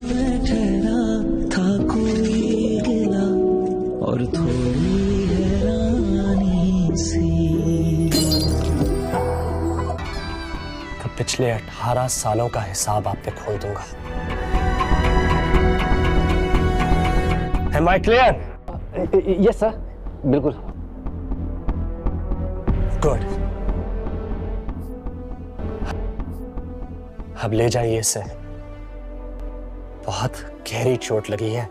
मैं ठहरा था कोई गिला और थोड़ी हैरानी सी। तो पिछले 18 सालों का हिसाब आप पे खोल दूंगा। Am I clear? Yes sir, बिल्कुल। गुड। अब ले जाइए इसे, बहुत गहरी चोट लगी है।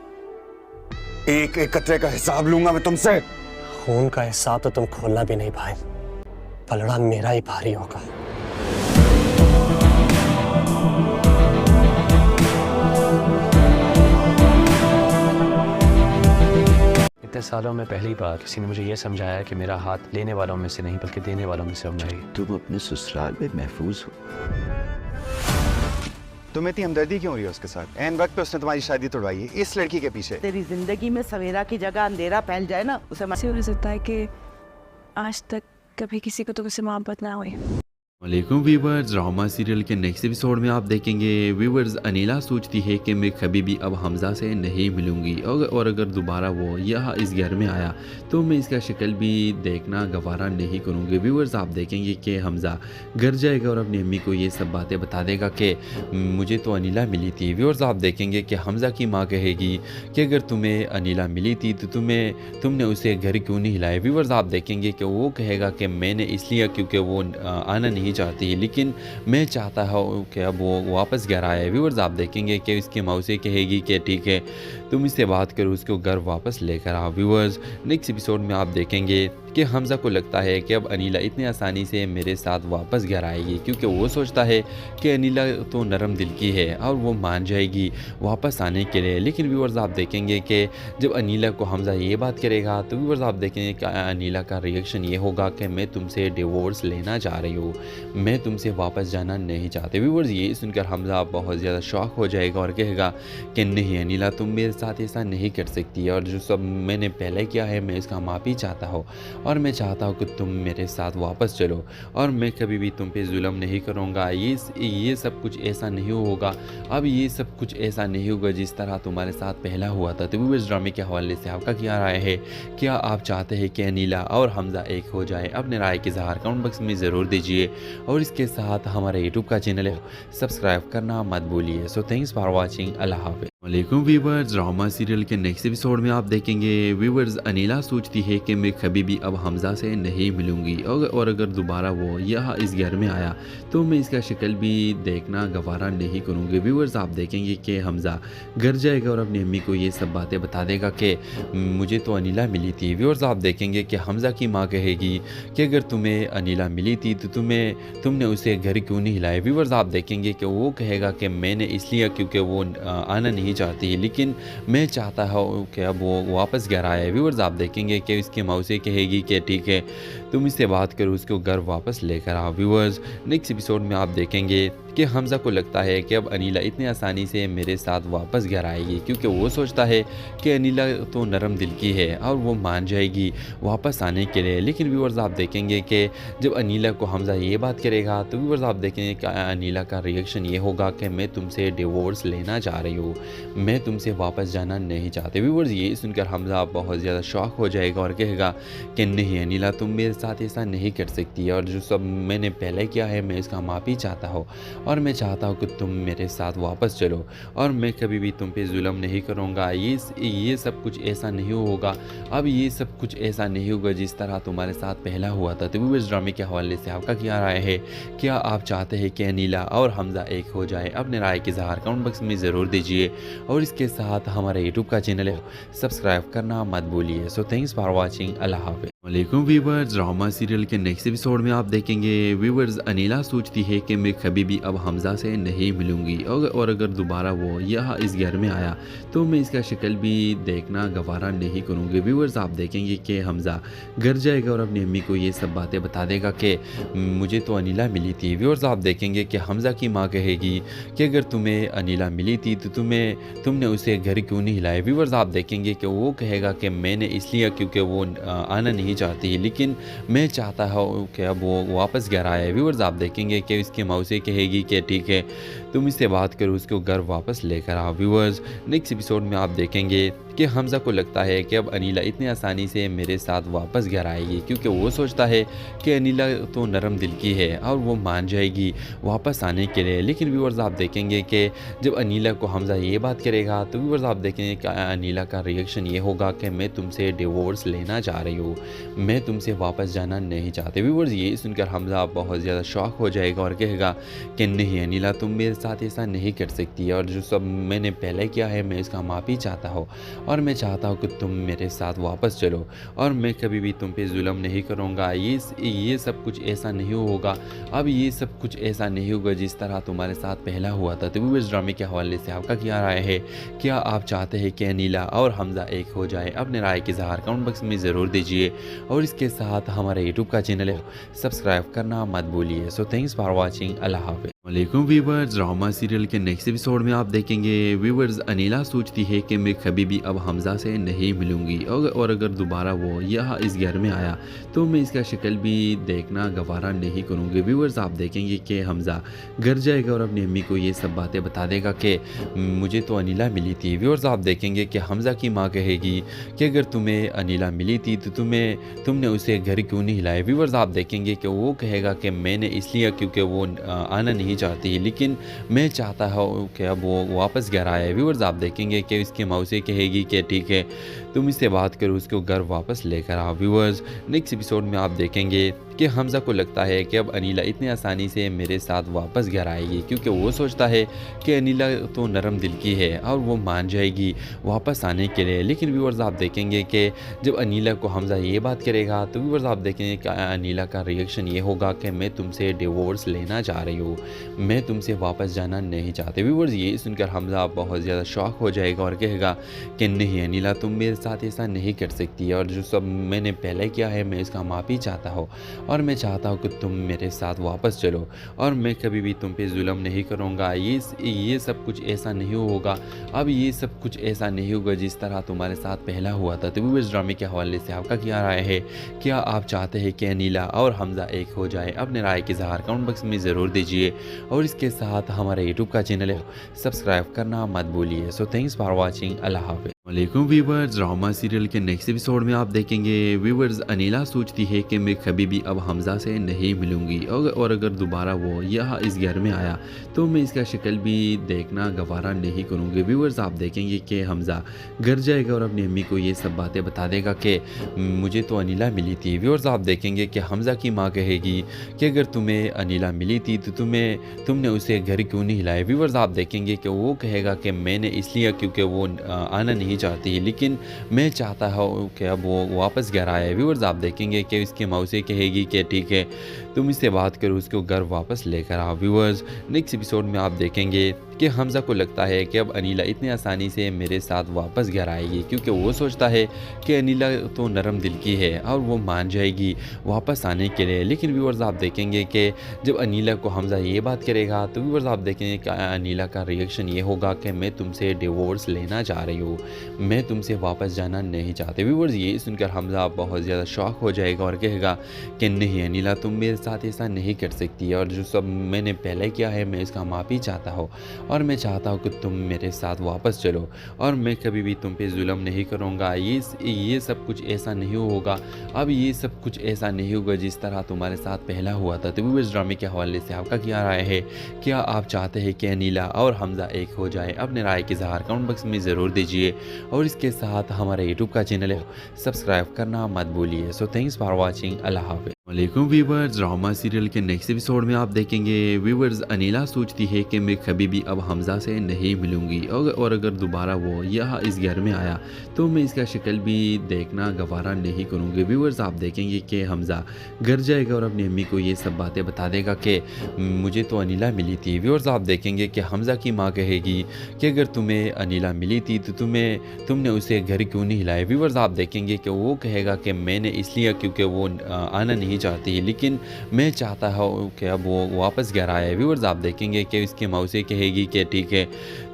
एक एक कतरे का हिसाब लूंगा मैं तुमसे। खून का हिसाब तो तुम खोलना भी नहीं भाई, पलड़ा मेरा ही भारी होगा। इतने सालों में पहली बार किसी ने मुझे ये समझाया कि मेरा हाथ लेने वालों में से नहीं बल्कि देने वालों में से होना चाहिए। तुम अपने ससुराल में महफूज हो। तुम्हें इतनी हमदर्दी क्यों हो रही है उसके साथ? ऐन वक्त पे उसने तुम्हारी शादी तोड़वाई है इस लड़की के पीछे। तेरी जिंदगी में सवेरा की जगह अंधेरा फैल जाए ना, उसे ऐसे हो सकता है कि आज तक कभी किसी को तो उससे मोहब्बत ना हुई। वालेकुम व्यूवर्स, ड्रामा सीरियल के नेक्स्ट एपिसोड में आप देखेंगे व्यूवर्स अनीला सोचती है कि मैं कभी भी अब हमजा से नहीं मिलूंगी और अगर दोबारा वो यहाँ इस घर में आया तो मैं इसका शक्ल भी देखना गवारा नहीं करूँगी। व्यूवर्स आप देखेंगे कि हमजा घर जाएगा और अपनी अम्मी को ये सब बातें बता देगा कि मुझे तो अनीला मिली थी। व्यूवर्स आप देखेंगे कि हमजा की माँ कहेगी कि अगर तुम्हें अनीला मिली थी तो तुमने उसे घर क्यों नहीं हिलाया। व्यूवर्स आप देखेंगे कि वो कहेगा कि मैंने इसलिए क्योंकि वो आना नहीं चाहती है, लेकिन मैं चाहता हूँ कि अब वो वापस घर आए। व्यूवर्स आप देखेंगे कि उसकी मौसी कहेगी कि ठीक है तुम इससे बात करो, उसको घर वापस लेकर आओ। व्यूवर्स नेक्स्ट एपिसोड में आप देखेंगे कि हमजा को लगता है कि अब अनीला इतनी आसानी से मेरे साथ वापस घर आएगी, क्योंकि वो सोचता है कि अनीला तो नरम दिल की है और वो मान जाएगी वापस आने के लिए। लेकिन व्यूवर्स आप देखेंगे कि जब अनीला को हमजा ये बात करेगा तो व्यूवर्स आप देखेंगे कि अनीला का रिएक्शन ये होगा कि मैं तुमसे डिवोर्स लेना चाह रही हूँ, मैं तुमसे वापस जाना नहीं चाहते। व्यूवर्स ये सुनकर हमजा बहुत ज़्यादा शॉक हो जाएगा और कहेगा कि नहीं अनीला तुम मेरे साथ ऐसा नहीं कर सकती, और जो सब मैंने पहले किया है मैं इसका माफ़ी चाहता हूँ और मैं चाहता हूँ कि तुम मेरे साथ वापस चलो और मैं कभी भी तुम पे जुल्म नहीं करूँगा। ये सब कुछ ऐसा नहीं होगा, अब ये सब कुछ ऐसा नहीं होगा जिस तरह तुम्हारे साथ पहला हुआ था। तो व्यूवर्स ड्रामे के हवाले से आपका क्या राय है? क्या आप चाहते हैं कि अनीला और हमजा एक हो जाए? अपने राय के इज़हार कमेंट बॉक्स में ज़रूर दीजिए और इसके साथ हमारे यूट्यूब का चैनल है सब्सक्राइब करना मत भूलिए। So thanks for watching. अल्लाह हाफ़िज़। वालेकुम व्यूवर्स, ड्रामा सीरियल के नेक्स्ट एपिसोड में आप देखेंगे व्यूवर्स अनीला सोचती है कि मैं कभी भी अब हमजा से नहीं मिलूंगी और अगर दोबारा वो यहाँ इस घर में आया तो मैं इसका शक्ल भी देखना गवारा नहीं करूँगी। व्यूवर्स आप देखेंगे कि हमजा घर जाएगा और अपनी अम्मी को ये सब बातें बता देगा कि मुझे तो अनीला मिली थी। व्यूवर्स आप देखेंगे कि हमजा की माँ कहेगी कि अगर तुम्हें अनीला मिली थी तो तुमने उसे घर क्यों नहीं हिलाया। व्यूवर्स आप देखेंगे कि वो कहेगा कि मैंने इसलिए क्योंकि वो आना नहीं चाहती है, लेकिन मैं चाहता हूँ कि अब वो वापस घर आए। व्यूवर्स आप देखेंगे कि उसकी मौसी कहेगी कि ठीक है तुम इससे बात करो, उसको घर वापस लेकर आओ। व्यूवर्स नेक्स्ट एपिसोड में आप देखेंगे कि हमजा को लगता है कि अब अनीला इतनी आसानी से मेरे साथ वापस घर आएगी, क्योंकि वो सोचता है कि अनीला तो नरम दिल की है और वो मान जाएगी वापस आने के लिए। लेकिन व्यूवर्स आप देखेंगे कि जब अनीला को हमजा ये बात करेगा तो व्यूवर्स आप देखेंगे कि अनीला का रिएक्शन ये होगा कि मैं तुमसे डिवोर्स लेना चाह रही हूँ, मैं तुमसे वापस जाना नहीं चाहते। व्यूवर्स ये सुनकर हमजा बहुत ज़्यादा शॉक हो जाएगा और कहेगा कि नहीं अनीला तुम मेरे साथ ऐसा नहीं कर सकती, और जो सब मैंने पहले किया है मैं इसका माफ़ी चाहता हूँ और मैं चाहता हूँ कि तुम मेरे साथ वापस चलो और मैं कभी भी तुम पे जुल्म नहीं करूँगा। ये सब कुछ ऐसा नहीं होगा, अब ये सब कुछ ऐसा नहीं होगा जिस तरह तुम्हारे साथ पहला हुआ था। तो व्यूवर्स ड्रामे के हवाले से आपका क्या राय है? क्या आप चाहते हैं कि अनीला और हमजा एक हो जाए? अपने राय के इज़हार कमेंट बॉक्स में ज़रूर दीजिए और इसके साथ हमारे यूट्यूब का चैनल है सब्सक्राइब करना मत भूलिए। So thanks for watching. अल्लाह हाफ़िज़। वालेकुम व्यूवर्स, ड्रामा सीरियल के नेक्स्ट एपिसोड में आप देखेंगे व्यूवर्स अनीला सोचती है कि मैं कभी भी अब हमजा से नहीं मिलूंगी और अगर दोबारा वो यहाँ इस घर में आया तो मैं इसका शक्ल भी देखना गवारा नहीं करूँगी। व्यूवर्स आप देखेंगे कि हमजा घर जाएगा और अपनी अम्मी को ये सब बातें बता देगा कि मुझे तो अनीला मिली थी। व्यूवर्स आप देखेंगे कि हमजा की माँ कहेगी कि अगर तुम्हें अनीला मिली थी तो तुमने उसे घर क्यों नहीं हिलाया। व्यूवर्स आप देखेंगे कि वो कहेगा कि मैंने इसलिए क्योंकि वो आना नहीं चाहती है, लेकिन मैं चाहता हूँ कि अब वो वापस घर आए। व्यूवर्स आप देखेंगे कि उसकी मौसी कहेगी कि ठीक है तुम इससे बात करो, उसको घर वापस लेकर आओ। व्यूअर्स, नेक्स्ट एपिसोड में आप देखेंगे कि हमज़ा को लगता है कि अब अनीला इतनी आसानी से मेरे साथ वापस घर आएगी, क्योंकि वो सोचता है कि अनीला तो नरम दिल की है और वो मान जाएगी वापस आने के लिए। लेकिन व्यूअर्स, आप देखेंगे कि जब अनीला को हमज़ा ये बात करेगा तो व्यूअर्स आप देखेंगे कि अनीला का रिएक्शन ये होगा कि मैं तुमसे डिवोर्स लेना चाह रही हूँ, मैं तुमसे वापस जाना नहीं चाहते। व्यूअर्स, ये सुनकर हमज़ा बहुत ज़्यादा शॉक हो जाएगा और कहेगा कि नहीं अनीला, तुम मेरे साथ ऐसा नहीं कर सकती, और जो सब मैंने पहले किया है मैं इसका माफ़ी चाहता हूँ, और मैं चाहता हूँ कि तुम मेरे साथ वापस चलो, और मैं कभी भी तुम पे जुल्म नहीं करूँगा। ये सब कुछ ऐसा नहीं होगा, अब ये सब कुछ ऐसा नहीं होगा जिस तरह तुम्हारे साथ पहला हुआ था। तो व्यूअर्स, ड्रामे के हवाले से आपका क्या राय है? क्या आप चाहते हैं कि अनीला और हमज़ा एक हो जाए? अपने राय के इज़हार कमेंट बॉक्स में ज़रूर दीजिए, और इसके साथ हमारे यूट्यूब का चैनल है सब्सक्राइब करना मत भूलिए। So thanks for watching. अल्लाह हाफ़िज़। वालेकुम व्यूवर्स, ड्रामा सीरियल के नेक्स्ट एपिसोड में आप देखेंगे व्यूवर्स अनीला सोचती है कि मैं कभी भी अब हमज़ा से नहीं मिलूंगी, और अगर दोबारा वो यहाँ इस घर में आया तो मैं इसका शक्ल भी देखना गवारा नहीं करूँगी। व्यूवर्स, आप देखेंगे कि हमज़ा घर जाएगा और अपनी अम्मी को ये सब बातें बता देगा कि मुझे तो अनीला मिली थी। व्यूवर्स, आप देखेंगे कि हमज़ा की माँ कहेगी कि अगर तुम्हें अनीला मिली थी तो तुमने उसे घर क्यों नहीं हिलाया। व्यूवर्स, आप देखेंगे कि वो कहेगा कि मैंने इसलिए क्योंकि वो आना नहीं चाहती है, लेकिन मैं चाहता हूँ कि अब वो वापस घर आए। व्यूअर्स, आप देखेंगे कि इसकी मौसी कहेगी कि ठीक है तुम इससे बात करो, उसको घर वापस लेकर आओ। व्यूअर्स, नेक्स्ट एपिसोड में आप देखेंगे कि हमज़ा को लगता है कि अब अनीला इतनी आसानी से मेरे साथ वापस घर आएगी, क्योंकि वो सोचता है कि अनीला तो नरम दिल की है और वो मान जाएगी वापस आने के लिए। लेकिन व्यूअर्स, आप देखेंगे कि जब अनीला को हमज़ा ये बात करेगा तो व्यूअर्स आप देखेंगे कि अनीला का रिएक्शन ये होगा कि मैं तुमसे डिवोर्स लेना चाह रही हूँ, मैं तुमसे वापस जाना नहीं चाहते। व्यूअर्स, ये सुनकर हमज़ा बहुत ज़्यादा शॉक हो जाएगा और कहेगा कि नहीं अनीला, तुम मेरे साथ ऐसा नहीं कर सकती, और जो सब मैंने पहले किया है मैं इसका माफ़ी चाहता हूँ, और मैं चाहता हूँ कि तुम मेरे साथ वापस चलो, और मैं कभी भी तुम पे जुल्म नहीं करूँगा। ये सब कुछ ऐसा नहीं होगा, अब ये सब कुछ ऐसा नहीं होगा जिस तरह तुम्हारे साथ पहला हुआ था। तो व्यूअर्स, ड्रामे के हवाले से आपका क्या राय है? क्या आप चाहते हैं कि अनीला और हमज़ा एक हो जाए? अपने राय के इज़हार कमेंट बॉक्स में ज़रूर दीजिए, और इसके साथ हमारे यूट्यूब का चैनल है सब्सक्राइब करना मत भूलिए। So thanks for watching. अल्लाह हाफ़िज़। वालेकुम व्यूवर्स, ड्रामा सीरियल के नेक्स्ट एपिसोड में आप देखेंगे व्यूवर्स अनीला सोचती है कि मैं कभी भी अब हमज़ा से नहीं मिलूंगी, और अगर दोबारा वो यहाँ इस घर में आया तो मैं इसका शक्ल भी देखना गवारा नहीं करूँगी। व्यूवर्स, आप देखेंगे कि हमज़ा घर जाएगा और अपनी अम्मी को ये सब बातें बता देगा कि मुझे तो अनीला मिली थी। व्यूवर्स, आप देखेंगे कि हमज़ा की माँ कहेगी कि अगर तुम्हें अनीला मिली थी तो तुमने उसे घर क्यों नहीं हिलाया। व्यूवर्स, आप देखेंगे कि वो कहेगा कि मैंने इसलिए क्योंकि वो आना नहीं चाहती है, लेकिन मैं चाहता हूँ कि अब वो वापस घर आए। व्यूअर्स, आप देखेंगे कि इसकी मौसी कहेगी कि ठीक है तुम इससे बात करो, उसको घर वापस लेकर आओ। व्यूअर्स, नेक्स्ट एपिसोड में आप देखेंगे कि हमज़ा को लगता है कि अब अनीला इतनी आसानी से मेरे साथ वापस घर आएगी, क्योंकि वो सोचता है कि अनीला तो नरम दिल की है और वो मान जाएगी वापस आने के लिए। लेकिन व्यूअर्स, आप देखेंगे कि जब अनीला को हमज़ा ये बात करेगा तो व्यूअर्स आप देखेंगे कि अनीला का रिएक्शन ये होगा कि मैं तुमसे डिवोर्स लेना चाह रही हूँ, मैं तुमसे वापस जाना नहीं चाहते। व्यूअर्स, ये सुनकर हमज़ा बहुत ज़्यादा शॉक हो जाएगा और कहेगा कि नहीं अनीला, तुम मेरे साथ ऐसा नहीं कर सकती, और जो सब मैंने पहले किया है मैं इसका माफ़ी चाहता हूँ, और मैं चाहता हूँ कि तुम मेरे साथ वापस चलो, और मैं कभी भी तुम पे जुल्म नहीं करूँगा। ये सब कुछ ऐसा नहीं होगा, अब ये सब कुछ ऐसा नहीं होगा जिस तरह तुम्हारे साथ पहला हुआ था। तो व्यूअर्स, ड्रामे के हवाले से आपका क्या राय है? क्या आप चाहते हैं कि अनीला और हमज़ा एक हो जाए? अपने राय के इज़हार कमेंट बॉक्स में ज़रूर दीजिए, और इसके साथ हमारे यूट्यूब का चैनल है सब्सक्राइब करना मत भूलिए। So thanks for watching. अल्लाह हाफ़िज़। वालेकुम व्यूवर्स, ड्रामा सीरियल के नेक्स्ट एपिसोड में आप देखेंगे व्यूवर्स अनीला सोचती है कि मैं कभी भी अब हमज़ा से नहीं मिलूंगी, और अगर दोबारा वो यहाँ इस घर में आया तो मैं इसका शक्ल भी देखना गवारा नहीं करूँगी। व्यूवर्स, आप देखेंगे कि हमज़ा घर जाएगा और अपनी अम्मी को ये सब बातें बता देगा कि मुझे तो अनीला मिली थी। व्यूवर्स, आप देखेंगे कि हमज़ा की माँ कहेगी कि अगर तुम्हें अनीला मिली थी तो तुमने उसे घर क्यों नहीं हिलाया। व्यूवर्स, आप देखेंगे कि वो कहेगा कि मैंने इसलिए क्योंकि वो आना नहीं नहीं चाहती, लेकिन मैं चाहता हूँ कि अब वो वापस घर आए। व्यूअर्स आप देखेंगे कि इसकी मौसी कहेगी कि ठीक है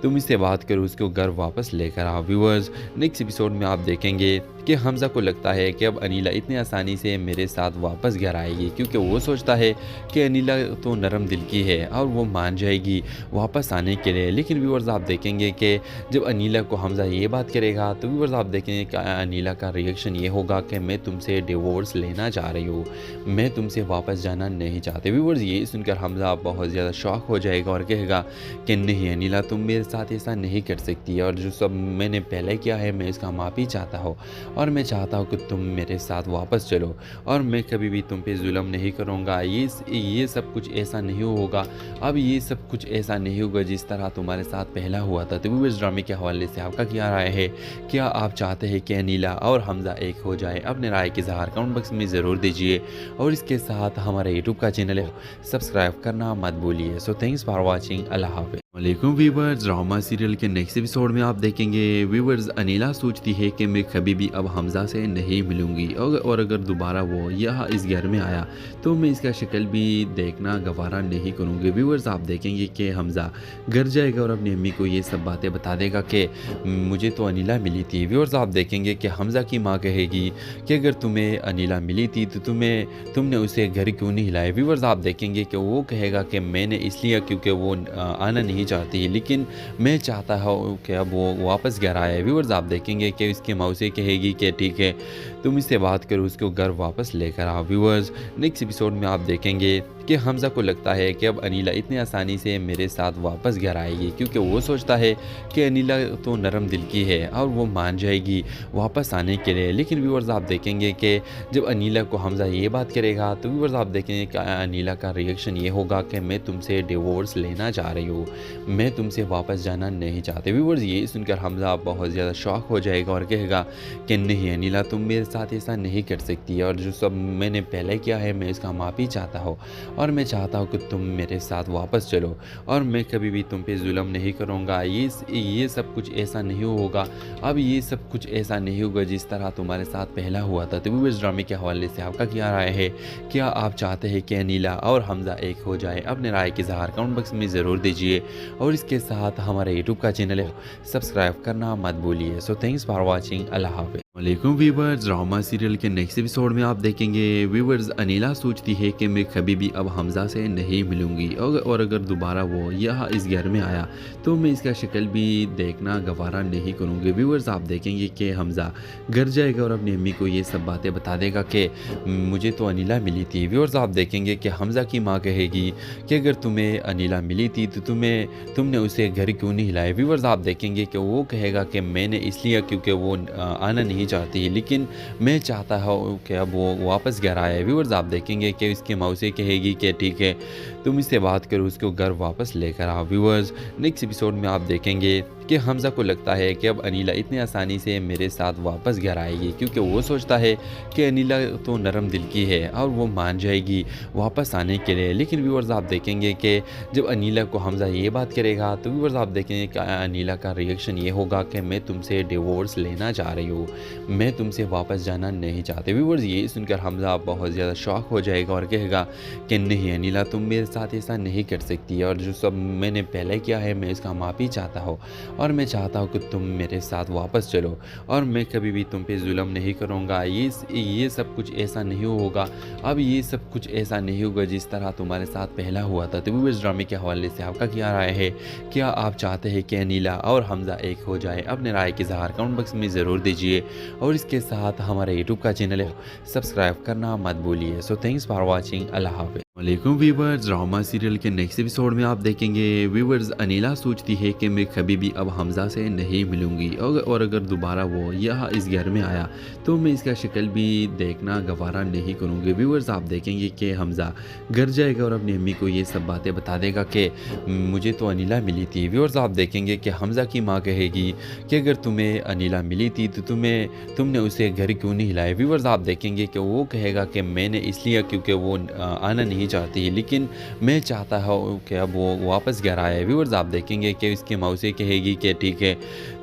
तुम इससे बात करो, उसको घर वापस लेकर आओ। व्यूअर्स नेक्स्ट एपिसोड में आप देखेंगे कि हमज़ा को लगता है कि अब अनीला इतनी आसानी से मेरे साथ वापस घर आएगी, क्योंकि वो सोचता है कि अनीला तो नरम दिल की है और वो मान जाएगी वापस आने के लिए। लेकिन व्यूअर्स आप देखेंगे कि जब अनीला को हमज़ा ये बात करेगा तो व्यूअर्स आप देखेंगे कि अनीला का रिएक्शन ये होगा कि मैं तुमसे डिवोर्स लेना चाह रही हूँ, मैं तुमसे वापस जाना नहीं चाहते। व्यूअर्स ये सुनकर हमज़ा बहुत ज़्यादा शॉक हो जाएगा और कहेगा कि नहीं अनीला तुम मेरे साथ ऐसा नहीं कर सकती, और जो सब मैंने पहले किया है मैं इसका माफ़ी चाहता हूँ और मैं चाहता हूँ कि तुम मेरे साथ वापस चलो और मैं कभी भी तुम पे जुल्म नहीं करूँगा। ये सब कुछ ऐसा नहीं होगा, अब ये सब कुछ ऐसा नहीं होगा जिस तरह तुम्हारे साथ पहला हुआ था। तो इस ड्रामे के हवाले से आपका क्या राय है? क्या आप चाहते हैं कि अनीला और हमज़ा एक हो जाए? अपने राय के इज़हार कमेंट बॉक्स में ज़रूर दीजिए और इसके साथ हमारे यूट्यूब का चैनल है सब्सक्राइब करना मत भूलिए। So thanks for watching. अल्लाह हाफ़िज़। वालेकुम व्यूवर्स, ड्रामा सीरियल के नेक्स्ट एपिसोड में आप देखेंगे व्यूवर्स अनीला सोचती है कि मैं कभी भी अब हमज़ा से नहीं मिलूंगी और अगर दोबारा वो यहाँ इस घर में आया तो मैं इसका शक्ल भी देखना गवारा नहीं करूँगी। व्यूवर्स आप देखेंगे कि हमज़ा घर जाएगा और अपनी अम्मी को ये सब बातें बता देगा कि मुझे तो अनीला मिली थी। व्यूवर्स आप देखेंगे कि हमज़ा की माँ कहेगी कि अगर तुम्हें अनीला मिली थी तो तुमने उसे घर क्यों नहीं हिलाया। व्यूवर्स आप देखेंगे कि वो कहेगा कि मैंने इसलिए क्योंकि वो आना नहीं चाहती, लेकिन मैं चाहता हूँ कि अब वो वापस घर आए। व्यूअर्स आप देखेंगे कि इसकी मौसी कहेगी कि ठीक है तुम इससे बात करो, उसको घर वापस लेकर आओ। व्यूअर्स नेक्स्ट एपिसोड में आप देखेंगे कि हमज़ा को लगता है कि अब अनीला इतनी आसानी से मेरे साथ वापस घर आएगी, क्योंकि वो सोचता है कि अनीला तो नरम दिल की है और वो मान जाएगी वापस आने के लिए। लेकिन व्यूअर्स आप देखेंगे कि जब अनीला को हमज़ा ये बात करेगा तो व्यूअर्स आप देखेंगे कि अनीला का रिएक्शन ये होगा कि मैं तुमसे डिवोर्स लेना चाह रही हूँ, मैं तुमसे वापस जाना नहीं चाहते। व्यूअर्स ये सुनकर हमज़ा बहुत ज़्यादा शॉक हो जाएगा और कहेगा कि नहीं अनीला तुम मेरे साथ ऐसा नहीं कर सकती, और जो सब मैंने पहले किया है मैं इसका माफ़ी चाहता हूँ और मैं चाहता हूँ कि तुम मेरे साथ वापस चलो और मैं कभी भी तुम पे जुल्म नहीं करूँगा। ये सब कुछ ऐसा नहीं होगा, अब ये सब कुछ ऐसा नहीं होगा जिस तरह तुम्हारे साथ पहला हुआ था। तो इस ड्रामे के हवाले से आपका क्या राय है? क्या आप चाहते हैं कि अनीला और हमज़ा एक हो जाए? अपने राय के इज़हार कमेंट बॉक्स में ज़रूर दीजिए और इसके साथ हमारे यूट्यूब का चैनल है सब्सक्राइब करना मत भूलिए। So thanks for watching. अल्लाह हाफ़िज़। वालेकुम व्यूवर्स, ड्रामा सीरियल के नेक्स्ट एपिसोड में आप देखेंगे व्यूवर्स अनीला सोचती है कि मैं कभी भी अब हमज़ा से नहीं मिलूंगी और अगर दोबारा वो यहाँ इस घर में आया तो मैं इसका शक्ल भी देखना गवारा नहीं करूँगी। व्यूवर्स आप देखेंगे कि हमज़ा घर जाएगा और अपनी अम्मी को ये सब बातें बता देगा कि मुझे तो अनीला मिली थी। व्यूवर्स आप देखेंगे कि हमज़ा की माँ कहेगी कि अगर तुम्हें अनीला मिली थी तो तुमने उसे घर क्यों नहीं हिलाया। व्यूवर्स आप देखेंगे कि वो कहेगा कि मैंने इसलिए क्योंकि वो आना नहीं चाहती, लेकिन मैं चाहता हूँ कि अब वो वापस घर आए। व्यूअर्स आप देखेंगे कि इसकी मौसी कहेगी कि ठीक है तुम इससे बात करो, उसको घर वापस लेकर आओ। व्यूअर्स नेक्स्ट एपिसोड में आप देखेंगे कि हमज़ा को लगता है कि अब अनीला इतनी आसानी से मेरे साथ वापस घर आएगी, क्योंकि वो सोचता है कि अनीला तो नरम दिल की है और वो मान जाएगी वापस आने के लिए। लेकिन व्यूअर्स आप देखेंगे कि जब अनीला को हमज़ा ये बात करेगा तो व्यूअर्स आप देखेंगे कि अनीला का रिएक्शन ये होगा कि मैं तुमसे डिवोर्स लेना चाह रही हूँ, मैं तुमसे वापस जाना नहीं चाहते। व्यूअर्स ये सुनकर हमज़ा बहुत ज़्यादा शॉक हो जाएगा और कहेगा कि नहीं अनीला तुम मेरे साथ ऐसा नहीं कर सकती, और जो सब मैंने पहले किया है मैं इसका माफ़ी चाहता हूँ और मैं चाहता हूँ कि तुम मेरे साथ वापस चलो और मैं कभी भी तुम पे जुल्म नहीं करूँगा। ये सब कुछ ऐसा नहीं होगा, अब ये सब कुछ ऐसा नहीं होगा जिस तरह तुम्हारे साथ पहला हुआ था। तो इस ड्रामे के हवाले से आपका क्या राय है? क्या आप चाहते हैं कि अनीला और हमज़ा एक हो जाए? अपने राय के इज़हार कमेंट बॉक्स में ज़रूर दीजिए और इसके साथ हमारे यूट्यूब का चैनल है सब्सक्राइब करना मत भूलिए। So thanks for watching. अल्लाह हाफ़िज़। वालेकुम व्यूवर्स, ड्रामा सीरियल के नेक्स्ट एपिसोड में आप देखेंगे व्यूवर्स अनीला सोचती है कि मैं कभी भी अब हमज़ा से नहीं मिलूंगी और अगर दोबारा वो यहाँ इस घर में आया तो मैं इसका शक्ल भी देखना गवारा नहीं करूँगी। व्यूवर्स आप देखेंगे कि हमज़ा घर जाएगा और अपनी अम्मी को ये सब बातें बता देगा कि मुझे तो अनीला मिली थी। व्यूवर्स आप देखेंगे कि हमज़ा की माँ कहेगी कि अगर तुम्हें अनीला मिली थी तो तुमने उसे घर क्यों नहीं हिलाया। व्यूवर्स आप देखेंगे कि वो कहेगा कि मैंने इसलिए क्योंकि वो आना नहीं चाहती, लेकिन मैं चाहता हूँ कि अब वो वापस घर आए। व्यूअर्स आप देखेंगे कि इसकी मौसी कहेगी कि ठीक है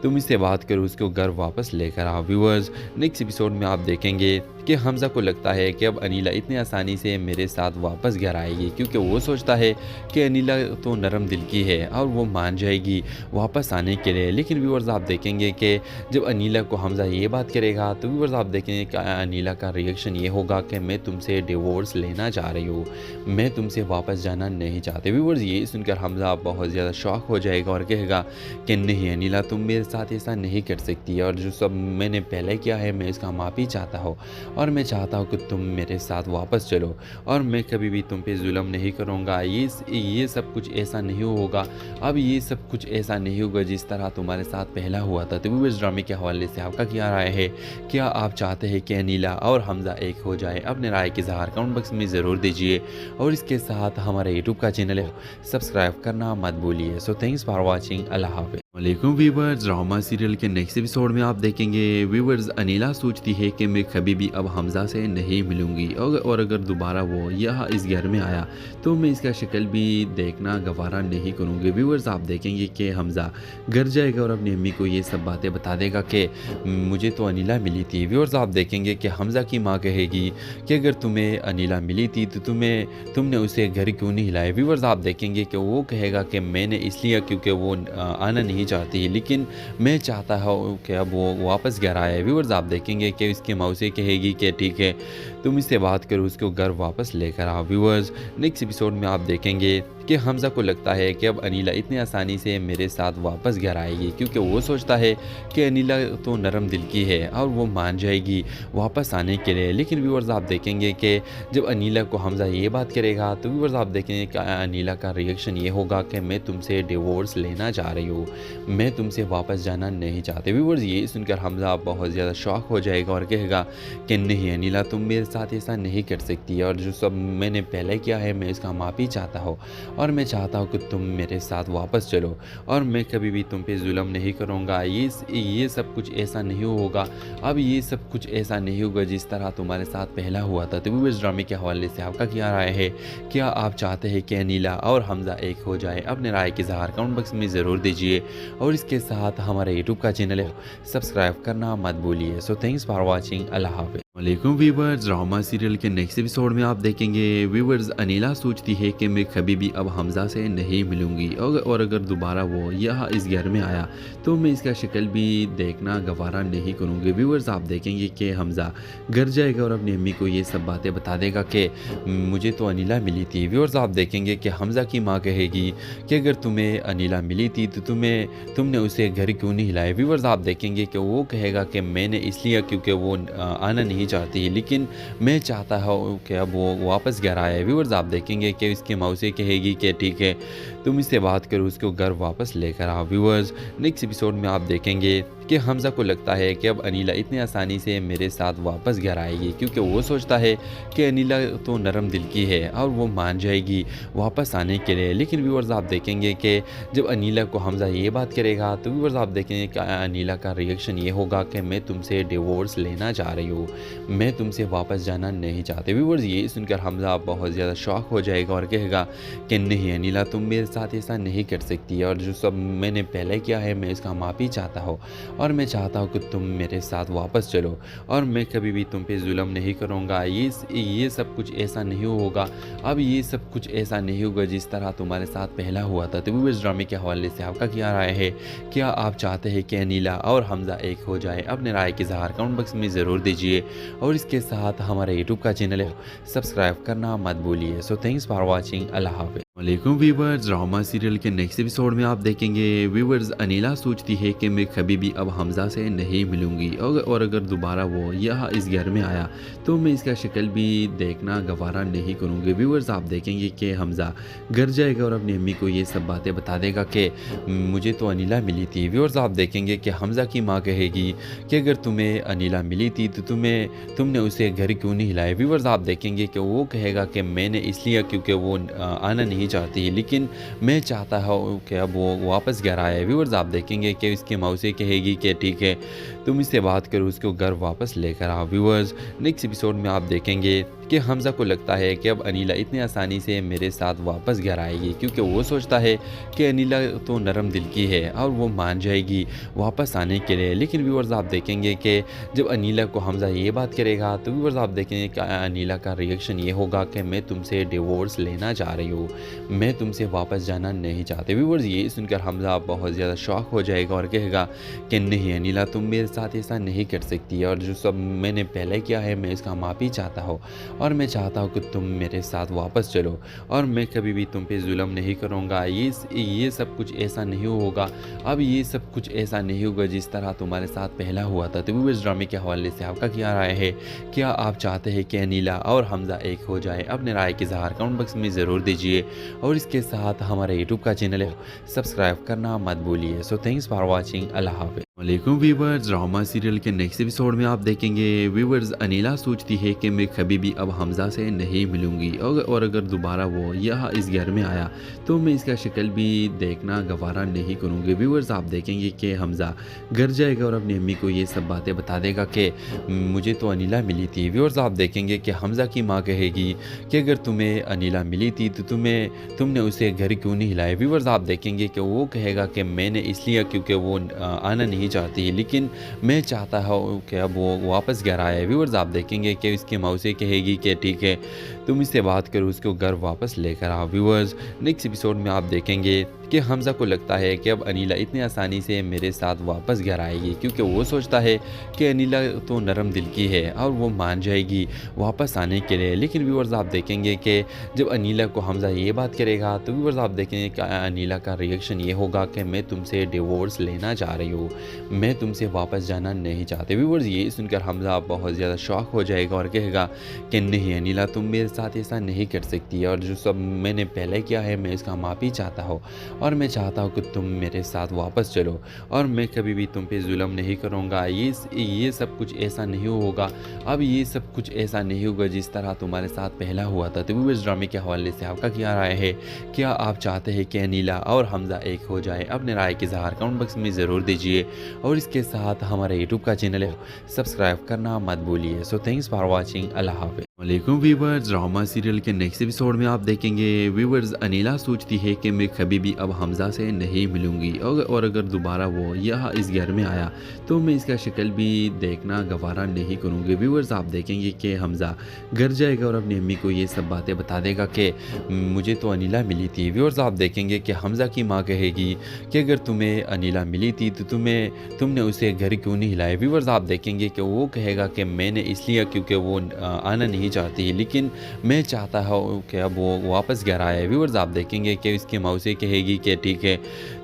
तुम इससे बात करो, उसको घर वापस लेकर आओ। व्यूअर्स, नेक्स्ट एपिसोड में आप देखेंगे कि हमजा को लगता है कि अब अनीला इतनी आसानी से मेरे साथ वापस घर आएगी, क्योंकि वो सोचता है कि अनीला तो नरम दिल की है और वो मान जाएगी वापस आने के लिए। लेकिन व्यूअर्स, आप देखेंगे कि जब अनीला को हमजा ये बात करेगा तो व्यूअर्स आप देखेंगे कि अनीला का रिएक्शन ये होगा कि मैं तुमसे डिवोर्स लेना चाह रही हूँ, मैं तुमसे वापस जाना नहीं चाहते। व्यूअर्स, ये सुनकर हमजा बहुत ज़्यादा शॉक हो जाएगा और कहेगा कि नहीं अनीला, तुम मेरे साथ ऐसा नहीं कर सकती, और जो सब मैंने पहले किया है मैं इसका माफ़ी चाहता हूँ, और मैं चाहता हूँ कि तुम मेरे साथ वापस चलो, और मैं कभी भी तुम पे जुल्म नहीं करूँगा। ये सब कुछ ऐसा नहीं होगा, अब ये सब कुछ ऐसा नहीं होगा जिस तरह तुम्हारे साथ पहला हुआ था। तो इस ड्रामे के हवाले से आपका क्या राय है? क्या आप चाहते हैं कि अनीला और हमजा एक हो जाए? अपने राय की इज़हार कमेंट बॉक्स में ज़रूर दीजिए, और इसके साथ हमारे यूट्यूब का चैनल है सब्सक्राइब करना मत भूलिए। So thanks for watching. अल्लाह हाफ़िज़। वालेकुम व्यूवर्स, ड्रामा सीरियल के नेक्स्ट एपिसोड में आप देखेंगे व्यूवर्स अनीला सोचती है कि मैं कभी भी अब हमजा से नहीं मिलूंगी, और अगर दोबारा वो यहाँ इस घर में आया तो मैं इसका शक्ल भी देखना गवारा नहीं करूँगी। व्यूवर्स, आप देखेंगे कि हमजा घर जाएगा और अपनी अम्मी को ये सब बातें बता देगा कि मुझे तो अनीला मिली थी। व्यूवर्स, आप देखेंगे कि हमजा की माँ कहेगी कि अगर तुम्हें अनीला मिली थी तो तुमने उसे घर क्यों नहीं हिलाया। व्यूवर्स, आप देखेंगे कि वो कहेगा कि मैंने इसलिए क्योंकि वो आना नहीं चाहती, लेकिन मैं चाहता हूँ कि अब वो वापस घर आए। व्यूअर्स, आप देखेंगे कि उसकी मौसी कहेगी कि ठीक है तुम इससे बात करो, उसको घर वापस लेकर आओ। व्यूअर्स, नेक्स्ट एपिसोड में आप देखेंगे कि हमजा को लगता है कि अब अनीला इतनी आसानी से मेरे साथ वापस घर आएगी, क्योंकि वो सोचता है कि अनीला तो नरम दिल की है और वो मान जाएगी वापस आने के लिए। लेकिन व्यूअर्स, आप देखेंगे कि जब अनीला को हमजा ये बात करेगा तो व्यूअर्स आप देखेंगे कि अनीला का रिएक्शन ये होगा कि मैं तुमसे डिवोर्स लेना चाह रही हूँ, मैं तुमसे वापस जाना नहीं चाहते। व्यूअर्स, ये सुनकर हमजा बहुत ज़्यादा शॉक हो जाएगा और कहेगा कि नहीं अनीला, तुम मेरे साथ ऐसा नहीं कर सकती, और जो सब मैंने पहले किया है मैं इसका माफ़ी चाहता हूँ, और मैं चाहता हूँ कि तुम मेरे साथ वापस चलो, और मैं कभी भी तुम पे जुल्म नहीं करूँगा। ये सब कुछ ऐसा नहीं होगा, अब ये सब कुछ ऐसा नहीं होगा जिस तरह तुम्हारे साथ पहला हुआ था। तो इस ड्रामे के हवाले से आपका क्या राय है? क्या आप चाहते हैं कि अनीला और हमजा एक हो जाए? अपने राय की इज़हार कमेंट बॉक्स में ज़रूर दीजिए, और इसके साथ हमारे यूट्यूब का चैनल है सब्सक्राइब करना मत भूलिए। So thanks for watching. अल्लाह हाफ़िज़। वालेकुम व्यूवर्स, ड्रामा सीरियल के नेक्स्ट एपिसोड में आप देखेंगे व्यूवर्स अनीला सोचती है कि मैं कभी भी अब हमजा से नहीं मिलूंगी, और अगर दोबारा वो यहाँ इस घर में आया तो मैं इसका शक्ल भी देखना गवारा नहीं करूँगी। व्यूवर्स, आप देखेंगे कि हमजा घर जाएगा और अपनी अम्मी को ये सब बातें बता देगा कि मुझे तो अनीला मिली थी। व्यूवर्स, आप देखेंगे कि हमजा की माँ कहेगी कि अगर तुम्हें अनीला मिली थी तो तुमने उसे घर क्यों नहीं हिलाया। व्यूवर्स, आप देखेंगे कि वो कहेगा कि मैंने इसलिए क्योंकि वो आना नहीं चाहती, लेकिन मैं चाहता हूँ कि अब वो वापस घर आए। व्यूअर्स, आप देखेंगे कि उसकी मौसी कहेगी कि ठीक है तुम इससे बात करो, उसको घर वापस लेकर आओ। व्यूअर्स, नेक्स्ट एपिसोड में आप देखेंगे कि हमजा को लगता है कि अब अनीला इतनी आसानी से मेरे साथ वापस घर आएगी, क्योंकि वो सोचता है कि अनीला तो नरम दिल की है और वो मान जाएगी वापस आने के लिए। लेकिन व्यूअर्स, आप देखेंगे कि जब अनीला को हमजा ये बात करेगा तो व्यूअर्स आप देखेंगे कि अनीला का रिएक्शन ये होगा कि मैं तुमसे डिवोर्स लेना चाह रही हूँ, मैं तुमसे वापस जाना नहीं चाहते। व्यूअर्स, ये सुनकर हमजा बहुत ज़्यादा शॉक हो जाएगा और कहेगा कि नहीं अनीला, तुम मेरे साथ ऐसा नहीं कर सकती, और जो सब मैंने पहले किया है मैं इसका माफ़ी चाहता हूँ, और मैं चाहता हूँ कि तुम मेरे साथ वापस चलो, और मैं कभी भी तुम पे जुल्म नहीं करूँगा। ये सब कुछ ऐसा नहीं होगा, अब ये सब कुछ ऐसा नहीं होगा जिस तरह तुम्हारे साथ पहला हुआ था। तो इस ड्रामे के हवाले से आपका क्या राय है? क्या आप चाहते हैं कि अनीला और हमजा एक हो जाए? अपने राय की इज़हार कमेंट बॉक्स में ज़रूर दीजिए, और इसके साथ हमारे यूट्यूब का चैनल है सब्सक्राइब करना मत भूलिए। So thanks for watching. अल्लाह हाफ़िज़। वालेकुम व्यूवर्स, ड्रामा सीरियल के नेक्स्ट एपिसोड में आप देखेंगे व्यूवर्स अनीला सोचती है कि मैं कभी भी अब हमजा से नहीं मिलूंगी, और अगर दोबारा वो यहाँ इस घर में आया तो मैं इसका शक्ल भी देखना गवारा नहीं करूँगी। व्यूवर्स, आप देखेंगे कि हमजा घर जाएगा और अपनी अम्मी को ये सब बातें बता देगा कि मुझे तो अनीला मिली थी। व्यूवर्स, आप देखेंगे कि हमजा की माँ कहेगी कि अगर तुम्हें अनीला मिली थी तो तुमने उसे घर क्यों नहीं हिलाया। व्यूवर्स, आप देखेंगे कि वो कहेगा कि मैंने इसलिए क्योंकि वो आना नहीं चाहती, लेकिन मैं चाहता हूँ कि अब वो वापस घर आए। व्यूअर्स, आप देखेंगे कि उसकी मौसी कहेगी कि ठीक है तुम इससे बात करो, उसको घर वापस लेकर आओ। व्यूअर्स, नेक्स्ट एपिसोड में आप देखेंगे कि हमज़ा को लगता है कि अब अनीला इतनी आसानी से मेरे साथ वापस घर आएगी, क्योंकि वो सोचता है कि अनीला तो नरम दिल की है और वो मान जाएगी वापस आने के लिए। लेकिन व्यूअर्स आप देखेंगे कि जब अनीला को हमज़ा ये बात करेगा तो व्यूअर्स आप देखेंगे कि अनीला का रिएक्शन ये होगा कि मैं तुमसे डिवोर्स लेना चाह रही हूँ, मैं तुमसे वापस जाना नहीं चाहते। व्यूअर्स ये सुनकर हमज़ा बहुत ज़्यादा शॉक हो जाएगा और कहेगा कि नहीं अनीला, तुम मेरे साथ ऐसा नहीं कर सकती, और जो सब मैंने पहले किया है मैं इसका माफ़ी चाहता हूँ, और मैं चाहता हूँ कि तुम मेरे साथ वापस चलो, और मैं कभी भी तुम पे जुल्म नहीं करूँगा। ये सब कुछ ऐसा नहीं होगा, अब ये सब कुछ ऐसा नहीं होगा जिस तरह तुम्हारे साथ पहला हुआ था। तो व्यूअर्स ड्रामे के हवाले से आपका क्या राय है? क्या आप चाहते हैं कि अनीला और हमज़ा एक हो जाए? अपने राय के इज़हार कमेंट बॉक्स में ज़रूर दीजिए, और इसके साथ हमारे यूट्यूब का चैनल है सब्सक्राइब करना मत भूलिए। So thanks for watching. अल्लाह हाफ़िज़। वालेकुम व्यूवर्स, ड्रामा सीरियल के नेक्स्ट एपिसोड में आप देखेंगे व्यूवर्स अनीला सोचती है कि मैं कभी भी अब हमज़ा से नहीं मिलूंगी, और अगर दोबारा वो यहाँ इस घर में आया तो मैं इसका शक्ल भी देखना गवारा नहीं करूँगी। व्यूवर्स आप देखेंगे कि हमज़ा घर जाएगा और अपनी अम्मी को ये सब बातें बता देगा कि मुझे तो अनीला मिली थी। व्यूवर्स आप देखेंगे कि हमज़ा की माँ कहेगी कि अगर तुम्हें अनीला मिली थी तो तुमने उसे घर क्यों नहीं हिलाया। व्यूवर्स आप देखेंगे कि वो कहेगा कि मैंने इसलिए क्योंकि वो आना नहीं चाहती है, लेकिन मैं चाहता हूँ कि अब वो वापस घर आए। व्यूअर्स आप देखेंगे कि उसकी मौसी कहेगी कि ठीक है तुम इससे बात करो, उसको घर वापस लेकर आओ। व्यूअर्स नेक्स्ट एपिसोड में आप देखेंगे कि हमज़ा को लगता है कि अब अनीला इतनी आसानी से मेरे साथ वापस घर आएगी, क्योंकि वो सोचता है कि अनीला तो नरम दिल की है और वो मान जाएगी वापस आने के लिए। लेकिन व्यूअर्स आप देखेंगे कि जब अनीला को हमज़ा ये बात करेगा तो व्यूअर्स आप देखेंगे कि अनीला का रिएक्शन ये होगा कि मैं तुमसे डिवोर्स लेना चाह रही हूँ, मैं तुमसे वापस जाना नहीं चाहते। व्यूअर्स ये सुनकर हमज़ा बहुत ज़्यादा शॉक हो जाएगा और कहेगा कि नहीं अनीला, तुम मेरे साथ ऐसा नहीं कर सकती, और जो सब मैंने पहले किया है मैं इसका माफ़ी चाहता हूँ, और मैं चाहता हूँ कि तुम मेरे साथ वापस चलो, और मैं कभी भी तुम पे जुल्म नहीं करूँगा। ये सब कुछ ऐसा नहीं होगा, अब ये सब कुछ ऐसा नहीं होगा जिस तरह तुम्हारे साथ पहला हुआ था। तो व्यूअर्स ड्रामे के हवाले से आपका क्या राय है? क्या आप चाहते हैं कि अनीला और हमज़ा एक हो जाए? अपने राय के इज़हार कमेंट बॉक्स में ज़रूर दीजिए, और इसके साथ हमारे यूट्यूब का चैनल है सब्सक्राइब करना मत भूलिए। So thanks for watching. अल्लाह हाफ़िज़। वालेकुम व्यूवर्स, ड्रामा सीरियल के नेक्स्ट एपिसोड में आप देखेंगे व्यूवर्स अनीला सोचती है कि मैं कभी भी अब हमज़ा से नहीं मिलूंगी, और अगर दोबारा वो यहाँ इस घर में आया तो मैं इसका शक्ल भी देखना गवारा नहीं करूँगी। व्यूवर्स आप देखेंगे कि हमज़ा घर जाएगा और अपनी अम्मी को ये सब बातें बता देगा कि मुझे तो अनीला मिली थी। व्यूवर्स आप देखेंगे कि हमज़ा की माँ कहेगी कि अगर तुम्हें अनीला मिली थी तो तुमने उसे घर क्यों नहीं हिलाया। व्यूवर्स आप देखेंगे कि वो कहेगा कि मैंने इसलिए क्योंकि वो आना नहीं चाहती है, लेकिन मैं चाहता हूँ कि अब वो वापस घर आए। व्यूअर्स आप देखेंगे कि उसकी मौसी कहेगी कि ठीक है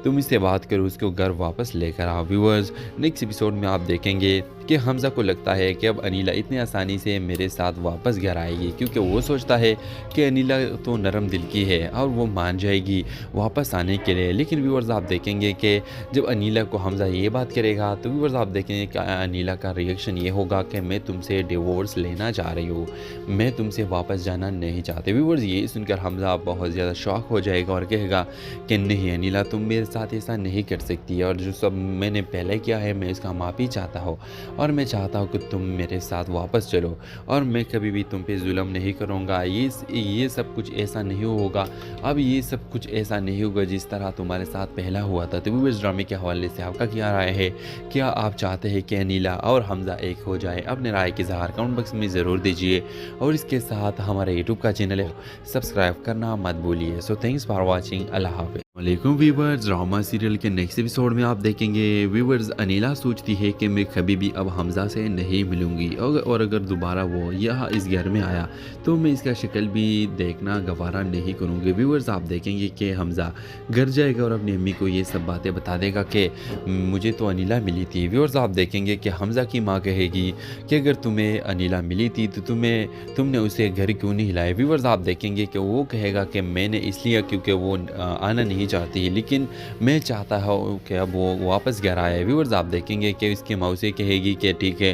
तुम इससे बात करो, उसको घर वापस लेकर आओ। व्यूअर्स नेक्स्ट एपिसोड में आप देखेंगे कि हमज़ा को लगता है कि अब अनीला इतनी आसानी से मेरे साथ वापस घर आएगी, क्योंकि वो सोचता है कि अनीला तो नरम दिल की है और वो मान जाएगी वापस आने के लिए। लेकिन व्यूअर्स आप देखेंगे कि जब अनीला को हमज़ा ये बात करेगा तो व्यूअर्स आप देखेंगे कि अनीला का रिएक्शन ये होगा कि मैं तुमसे डिवोर्स लेना चाह रही हूँ, मैं तुमसे वापस जाना नहीं चाहते। व्यूअर्स ये सुनकर हमज़ा बहुत ज़्यादा शॉक हो जाएगा और कहेगा कि नहीं अनीला, तुम मेरे साथ ऐसा नहीं कर सकती, और जो सब मैंने पहले किया है मैं इसका माफ़ी चाहता हूँ, और मैं चाहता हूँ कि तुम मेरे साथ वापस चलो, और मैं कभी भी तुम पे जुल्म नहीं करूँगा। ये सब कुछ ऐसा नहीं होगा, अब ये सब कुछ ऐसा नहीं होगा जिस तरह तुम्हारे साथ पहला हुआ था। तो व्यूअर्स ड्रामे के हवाले से आपका क्या राय है? क्या आप चाहते हैं कि अनीला और हमज़ा एक हो जाए? अपने राय के इज़हार कमेंट बॉक्स में ज़रूर दीजिए, और इसके साथ हमारे यूट्यूब का चैनल है सब्सक्राइब करना मत भूलिए। So thanks for watching. अल्लाह हाफ़िज़। वालेकुम व्यूवर्स, ड्रामा सीरियल के नेक्स्ट एपिसोड में आप देखेंगे व्यूवर्स अनीला सोचती है कि मैं कभी भी अब हमज़ा से नहीं मिलूंगी, और अगर दोबारा वो यहाँ इस घर में आया तो मैं इसका शक्ल भी देखना गवारा नहीं करूँगी। व्यूवर्स आप देखेंगे कि हमज़ा घर जाएगा और अपनी अम्मी को ये सब बातें बता देगा कि मुझे तो अनीला मिली थी। व्यूवर्स आप देखेंगे कि हमज़ा की माँ कहेगी कि अगर तुम्हें अनीला मिली थी तो तुमने उसे घर क्यों नहीं हिलाया। व्यूवर्स आप देखेंगे कि वो कहेगा कि मैंने इसलिए क्योंकि वो आना नहीं चाहती है, लेकिन मैं चाहता हूँ कि अब वो वापस घर आए। व्यूअर्स आप देखेंगे कि उसकी मौसी कहेगी कि ठीक है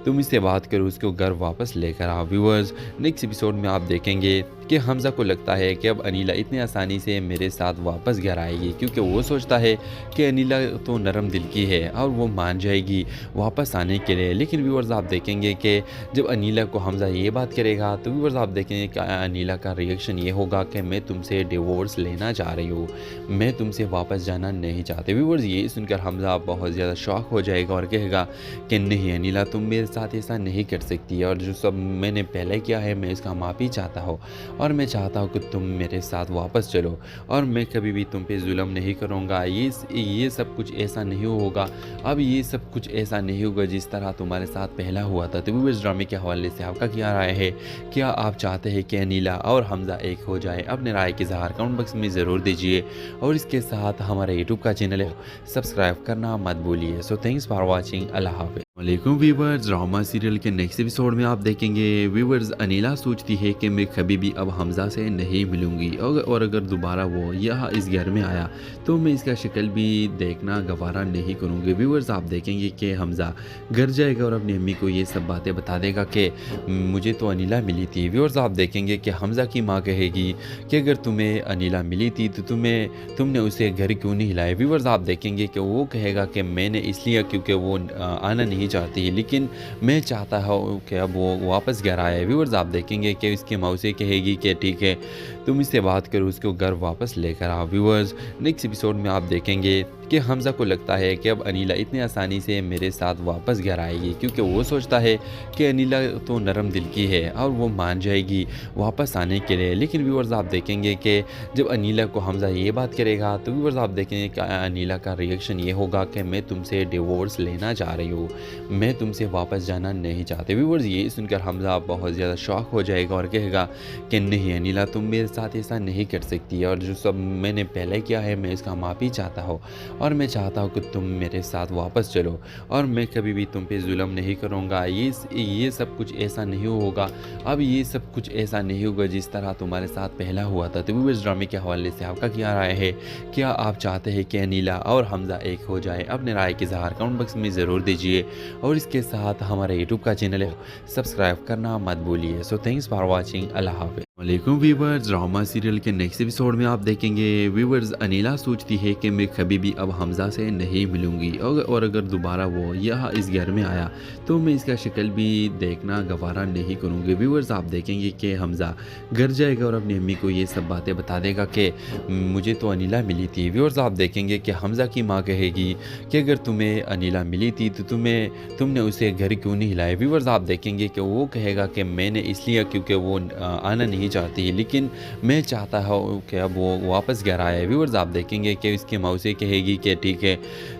तुम इससे बात करो, उसको घर वापस लेकर आओ। व्यूअर्स नेक्स्ट एपिसोड में आप देखेंगे कि हमज़ा को लगता है कि अब अनीला इतनी आसानी से मेरे साथ वापस घर आएगी, क्योंकि वो सोचता है कि अनीला तो नरम दिल की है और वो मान जाएगी वापस आने के लिए। लेकिन व्यूअर्स आप देखेंगे कि जब अनीला को हमज़ा ये बात करेगा तो व्यूअर्स आप देखेंगे कि अनीला का रिएक्शन ये होगा कि मैं तुमसे डिवोर्स लेना चाह रही हूँ, मैं तुमसे वापस जाना नहीं चाहते। व्यूअर्स ये सुनकर हमज़ा बहुत ज़्यादा शॉक हो जाएगा और कहेगा कि नहीं अनीला, तुम मेरे साथ ऐसा नहीं कर सकती, और जो सब मैंने पहले किया है मैं इसका माफ़ी चाहता हूँ, और मैं चाहता हूँ कि तुम मेरे साथ वापस चलो, और मैं कभी भी तुम पे जुल्म नहीं करूँगा। ये सब कुछ ऐसा नहीं होगा, अब ये सब कुछ ऐसा नहीं होगा जिस तरह तुम्हारे साथ पहला हुआ था। तो व्यूअर्स ड्रामे के हवाले से आपका क्या राय है? क्या आप चाहते हैं कि अनीला और हमज़ा एक हो जाए? अपने राय के इज़हार कमेंट बॉक्स में ज़रूर दीजिए, और इसके साथ हमारे यूट्यूब का चैनल है सब्सक्राइब करना मत भूलिए। So thanks for watching. अल्लाह हाफ़िज़। वालेकुम व्यूवर्स, ड्रामा सीरियल के नेक्स्ट एपिसोड में आप देखेंगे व्यूवर्स अनीला सोचती है कि मैं कभी भी अब हमज़ा से नहीं मिलूंगी, और अगर दोबारा वो यहाँ इस घर में आया तो मैं इसका शक्ल भी देखना गवारा नहीं करूँगी। व्यूवर्स आप देखेंगे कि हमज़ा घर जाएगा और अपनी अम्मी को ये सब बातें बता देगा कि मुझे तो अनीला मिली थी। व्यूवर्स आप देखेंगे कि हमज़ा की माँ कहेगी कि अगर तुम्हें अनीला मिली थी तो तुमने उसे घर क्यों नहीं हिलाया। व्यूवर्स आप देखेंगे कि वो कहेगा कि मैंने इसलिए क्योंकि वो आना नहीं चाहती, लेकिन मैं चाहता हूँ कि अब वो वापस घर आए। व्यूअर्स आप देखेंगे कि इसकी मौसी कहेगी कि ठीक है तुम इससे बात करो, उसको घर वापस लेकर आओ। व्यूअर्स नेक्स्ट एपिसोड में आप देखेंगे कि हमज़ा को लगता है कि अब अनीला इतनी आसानी से मेरे साथ वापस घर आएगी, क्योंकि वो सोचता है कि अनीला तो नरम दिल की है और वो मान जाएगी वापस आने के लिए। लेकिन व्यूअर्स आप देखेंगे कि जब अनीला को हमज़ा ये बात करेगा तो व्यूअर्स आप देखेंगे कि अनीला का रिएक्शन ये होगा कि मैं तुमसे डिवोर्स लेना चाह रही हूँ, मैं तुमसे वापस जाना नहीं चाहते। व्यूअर्स ये सुनकर हमज़ा बहुत ज़्यादा शॉक हो जाएगा और कहेगा कि नहीं अनीला, तुम मेरे साथ ऐसा नहीं कर सकती, और जो सब मैंने पहले किया है मैं इसका माफ़ी चाहता हूँ, और मैं चाहता हूँ कि तुम मेरे साथ वापस चलो, और मैं कभी भी तुम पे जुल्म नहीं करूँगा। ये सब कुछ ऐसा नहीं होगा, अब ये सब कुछ ऐसा नहीं होगा जिस तरह तुम्हारे साथ पहला हुआ था। तो व्यूअर्स ड्रामे के हवाले से आपका क्या राय है? क्या आप चाहते हैं कि अनीला और हमज़ा एक हो जाए? अपने राय के इज़हार कमेंट बॉक्स में ज़रूर दीजिए, और इसके साथ हमारे यूट्यूब का चैनल है सब्सक्राइब करना मत भूलिए। So thanks for watching. अल्लाह हाफ़िज़। वालेकुम व्यूवर्स, ड्रामा सीरियल के नेक्स्ट एपिसोड में आप देखेंगे व्यूवर्स अनीला सोचती है कि मैं कभी भी अब हमज़ा से नहीं मिलूंगी, और अगर दोबारा वो यहाँ इस घर में आया तो मैं इसका शक्ल भी देखना गवारा नहीं करूँगी। व्यूवर्स आप देखेंगे कि हमज़ा घर जाएगा और अपनी अम्मी को ये सब बातें बता देगा कि मुझे तो अनीला मिली थी। व्यूवर्स आप देखेंगे कि हमज़ा की माँ कहेगी कि अगर तुम्हें अनीला मिली थी तो तुमने उसे घर क्यों नहीं हिलाया। व्यूवर्स आप देखेंगे कि वो कहेगा कि मैंने इसलिए क्योंकि वो आना नहीं चाहती, लेकिन मैं चाहता हूँ कि अब वो वापस घर आए। व्यूअर्स आप देखेंगे कि इसकी मौसी कहेगी कि ठीक है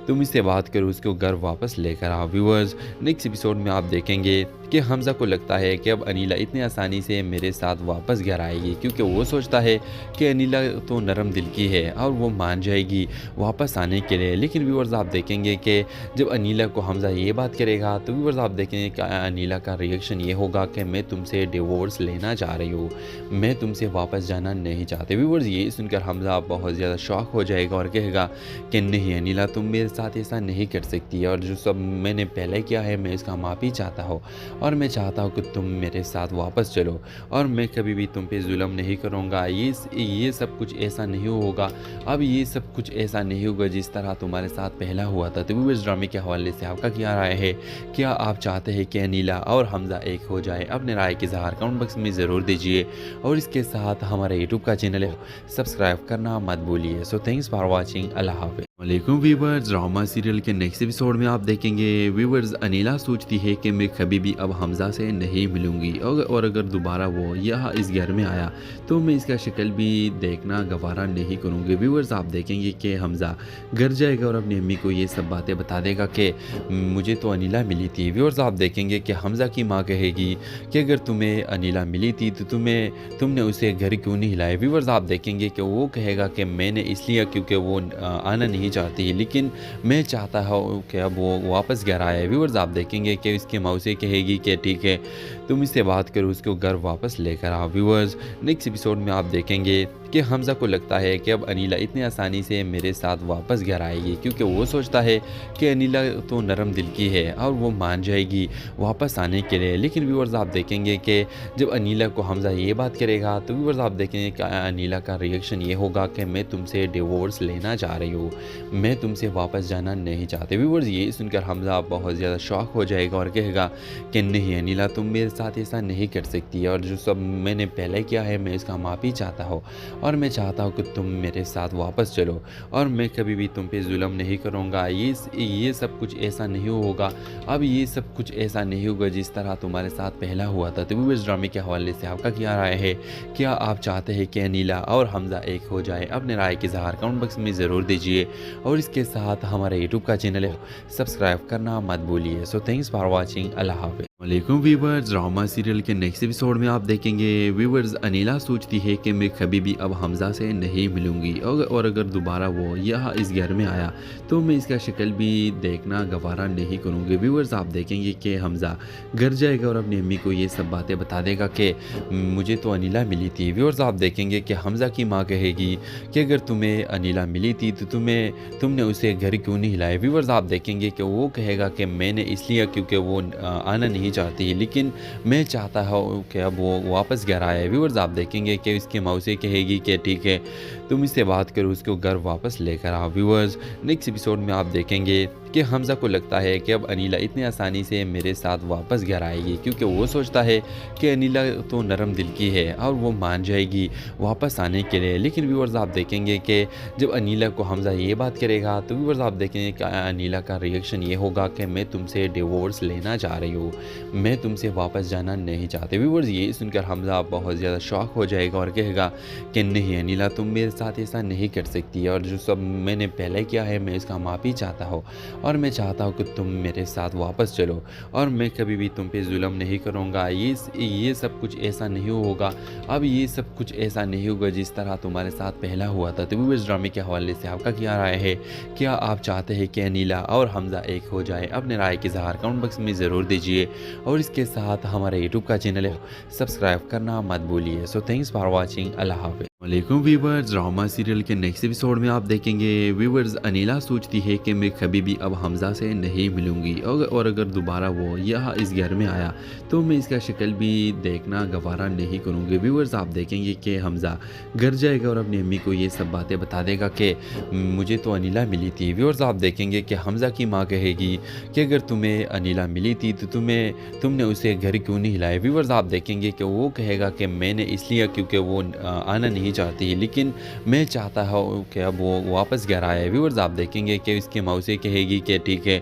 तुम इससे बात करो, उसको घर वापस लेकर आओ। व्यूअर्स नेक्स्ट एपिसोड में आप देखेंगे कि हमज़ा को लगता है कि अब अनीला इतनी आसानी से मेरे साथ वापस घर आएगी, क्योंकि वो सोचता है कि अनीला तो नरम दिल की है और वो मान जाएगी वापस आने के लिए। लेकिन व्यूअर्स आप देखेंगे कि जब अनीला को हमज़ा ये बात करेगा तो व्यूअर्स आप देखेंगे कि अनीला का रिएक्शन ये होगा कि मैं तुमसे डिवोर्स लेना चाह रही हूँ, मैं तुमसे वापस जाना नहीं चाहते। व्यूअर्स ये सुनकर हमज़ा बहुत ज़्यादा शॉक हो जाएगा और कहेगा कि नहीं अनीला, तुम मेरे साथ ऐसा नहीं कर सकती, और जो सब मैंने पहले किया है मैं इसका माफ़ी चाहता हूँ, और मैं चाहता हूँ कि तुम मेरे साथ वापस चलो, और मैं कभी भी तुम पे जुल्म नहीं करूँगा। ये सब कुछ ऐसा नहीं होगा, अब ये सब कुछ ऐसा नहीं होगा जिस तरह तुम्हारे साथ पहला हुआ था। तो व्यूअर्स ड्रामे के हवाले से आपका क्या राय है? क्या आप चाहते हैं कि अनीला और हमज़ा एक हो जाए? अपने राय के इज़हार कमेंट बॉक्स में ज़रूर दीजिए, और इसके साथ हमारे यूट्यूब का चैनल है सब्सक्राइब करना मत भूलिए। So thanks for watching. अल्लाह हाफ़िज़। वालेकुम व्यूवर्स, ड्रामा सीरियल के नेक्स्ट एपिसोड में आप देखेंगे व्यूवर्स अनीला सोचती है कि मैं कभी भी अब हमज़ा से नहीं मिलूंगी, और अगर दोबारा वो यहाँ इस घर में आया तो मैं इसका शक्ल भी देखना गवारा नहीं करूँगी। व्यूवर्स आप देखेंगे कि हमज़ा घर जाएगा और अपनी अम्मी को ये सब बातें बता देगा कि मुझे तो अनीला मिली थी। व्यूवर्स आप देखेंगे कि हमज़ा की माँ कहेगी कि अगर तुम्हें अनीला मिली थी तो तुमने उसे घर क्यों नहीं हिलाया। व्यूवर्स आप देखेंगे कि वो कहेगा कि मैंने इसलिए क्योंकि वो आना नहीं चाहती, लेकिन मैं चाहता हूँ कि अब वो वापस घर आए। व्यूअर्स आप देखेंगे कि इसकी मौसी कहेगी कि ठीक है तुम इससे बात करो, उसको घर वापस लेकर आओ। व्यूअर्स नेक्स्ट एपिसोड में आप देखेंगे कि हमज़ा को लगता है कि अब अनीला इतनी आसानी से मेरे साथ वापस घर आएगी, क्योंकि वो सोचता है कि अनीला तो नरम दिल की है और वो मान जाएगी वापस आने के लिए। लेकिन व्यूअर्स आप देखेंगे कि जब अनीला को हमज़ा ये बात करेगा तो व्यूअर्स आप देखेंगे कि अनीला का रिएक्शन ये होगा कि मैं तुमसे डिवोर्स लेना चाह रही हूँ, मैं तुमसे वापस जाना नहीं चाहते। व्यूअर्स ये सुनकर हमज़ा बहुत ज़्यादा शॉक हो जाएगा और कहेगा कि नहीं अनीला, तुम मेरे साथ ऐसा नहीं कर सकती, और जो सब मैंने पहले किया है मैं इसका माफ़ी चाहता हूँ, और मैं चाहता हूँ कि तुम मेरे साथ वापस चलो, और मैं कभी भी तुम पे जुल्म नहीं करूँगा। ये सब कुछ ऐसा नहीं होगा, अब ये सब कुछ ऐसा नहीं होगा जिस तरह तुम्हारे साथ पहला हुआ था। तो इस ड्रामे के हवाले से आपका क्या राय है? क्या आप चाहते हैं कि अनीला और हमज़ा एक हो जाए? अपने राय के इज़हार कमेंट बॉक्स में ज़रूर दीजिए, और इसके साथ हमारे यूट्यूब का चैनल है सब्सक्राइब करना मत भूलिए। So thanks for watching. अल्लाह हाफ़िज़। वालेकुम व्यूवर्स, ड्रामा सीरियल के नेक्स्ट एपिसोड में आप देखेंगे व्यूवर्स अनीला सोचती है कि मैं कभी भी अब हमज़ा से नहीं मिलूंगी, और अगर दोबारा वो यहाँ इस घर में आया तो मैं इसका शक्ल भी देखना गवारा नहीं करूँगी। व्यूवर्स आप देखेंगे कि हमज़ा घर जाएगा और अपनी अम्मी को ये सब बातें बता देगा कि मुझे तो अनीला मिली थी। व्यूवर्स आप देखेंगे कि हमज़ा की माँ कहेगी कि अगर तुम्हें अनीला मिली थी तो तुमने उसे घर क्यों नहीं हिलाया। व्यूवर्स आप देखेंगे कि वो कहेगा कि मैंने इसलिए क्योंकि वो आना नहीं चाहती, लेकिन मैं चाहता हूँ कि अब वो वापस घर आए। व्यूअर्स आप देखेंगे कि उसकी मौसी कहेगी कि ठीक है तुम इससे बात करो, उसको घर वापस लेकर आओ। व्यूअर्स नेक्स्ट एपिसोड में आप देखेंगे कि हमज़ा को लगता है कि अब अनीला इतनी आसानी से मेरे साथ वापस घर आएगी, क्योंकि वो सोचता है कि अनीला तो नरम दिल की है और वो मान जाएगी वापस आने के लिए। लेकिन व्यूअर्स आप देखेंगे कि जब अनीला को हमज़ा ये बात करेगा तो व्यूअर्स आप देखेंगे कि अनीला का रिएक्शन ये होगा कि मैं तुमसे डिवोर्स लेना चाह रही हूँ, मैं तुमसे वापस जाना नहीं चाहते। व्यूअर्स ये सुनकर हमज़ा बहुत ज़्यादा शॉक हो जाएगा और कहेगा कि नहीं अनीला, तुम मेरे साथ ऐसा नहीं कर सकती, और जो सब मैंने पहले किया है मैं इसका माफ़ी चाहता हूँ, और मैं चाहता हूँ कि तुम मेरे साथ वापस चलो, और मैं कभी भी तुम पे जुल्म नहीं करूँगा। ये सब कुछ ऐसा नहीं होगा, अब ये सब कुछ ऐसा नहीं होगा जिस तरह तुम्हारे साथ पहला हुआ था। तो इस ड्रामे के हवाले से आपका क्या राय है? क्या आप चाहते हैं कि अनीला और हमज़ा एक हो जाए? अपने राय के इज़हार कमेंट बॉक्स में ज़रूर दीजिए, और इसके साथ हमारे यूट्यूब का चैनल है सब्सक्राइब करना मत भूलिए। So thanks for watching. अल्लाह हाफ़िज़। वालेकुम व्यूवर्स, ड्रामा सीरियल के नेक्स्ट एपिसोड में आप देखेंगे व्यूवर्स अनीला सोचती है कि मैं कभी भी अब हमज़ा से नहीं मिलूंगी, और अगर दोबारा वो यहाँ इस घर में आया तो मैं इसका शक्ल भी देखना गवारा नहीं करूँगी। व्यूवर्स आप देखेंगे कि हमज़ा घर जाएगा और अपनी अम्मी को ये सब बातें बता देगा कि मुझे तो अनीला मिली थी। व्यूवर्स आप देखेंगे कि हमज़ा की माँ कहेगी कि अगर तुम्हें अनीला मिली थी तो तुमने उसे घर क्यों नहीं हिलाया। व्यूवर्स आप देखेंगे कि वो कहेगा कि मैंने इसलिए क्योंकि वो आना नहीं चाहती, लेकिन मैं चाहता हूँ कि अब वो वापस घर आए। व्यूअर्स आप देखेंगे कि उसकी मौसी कहेगी कि ठीक है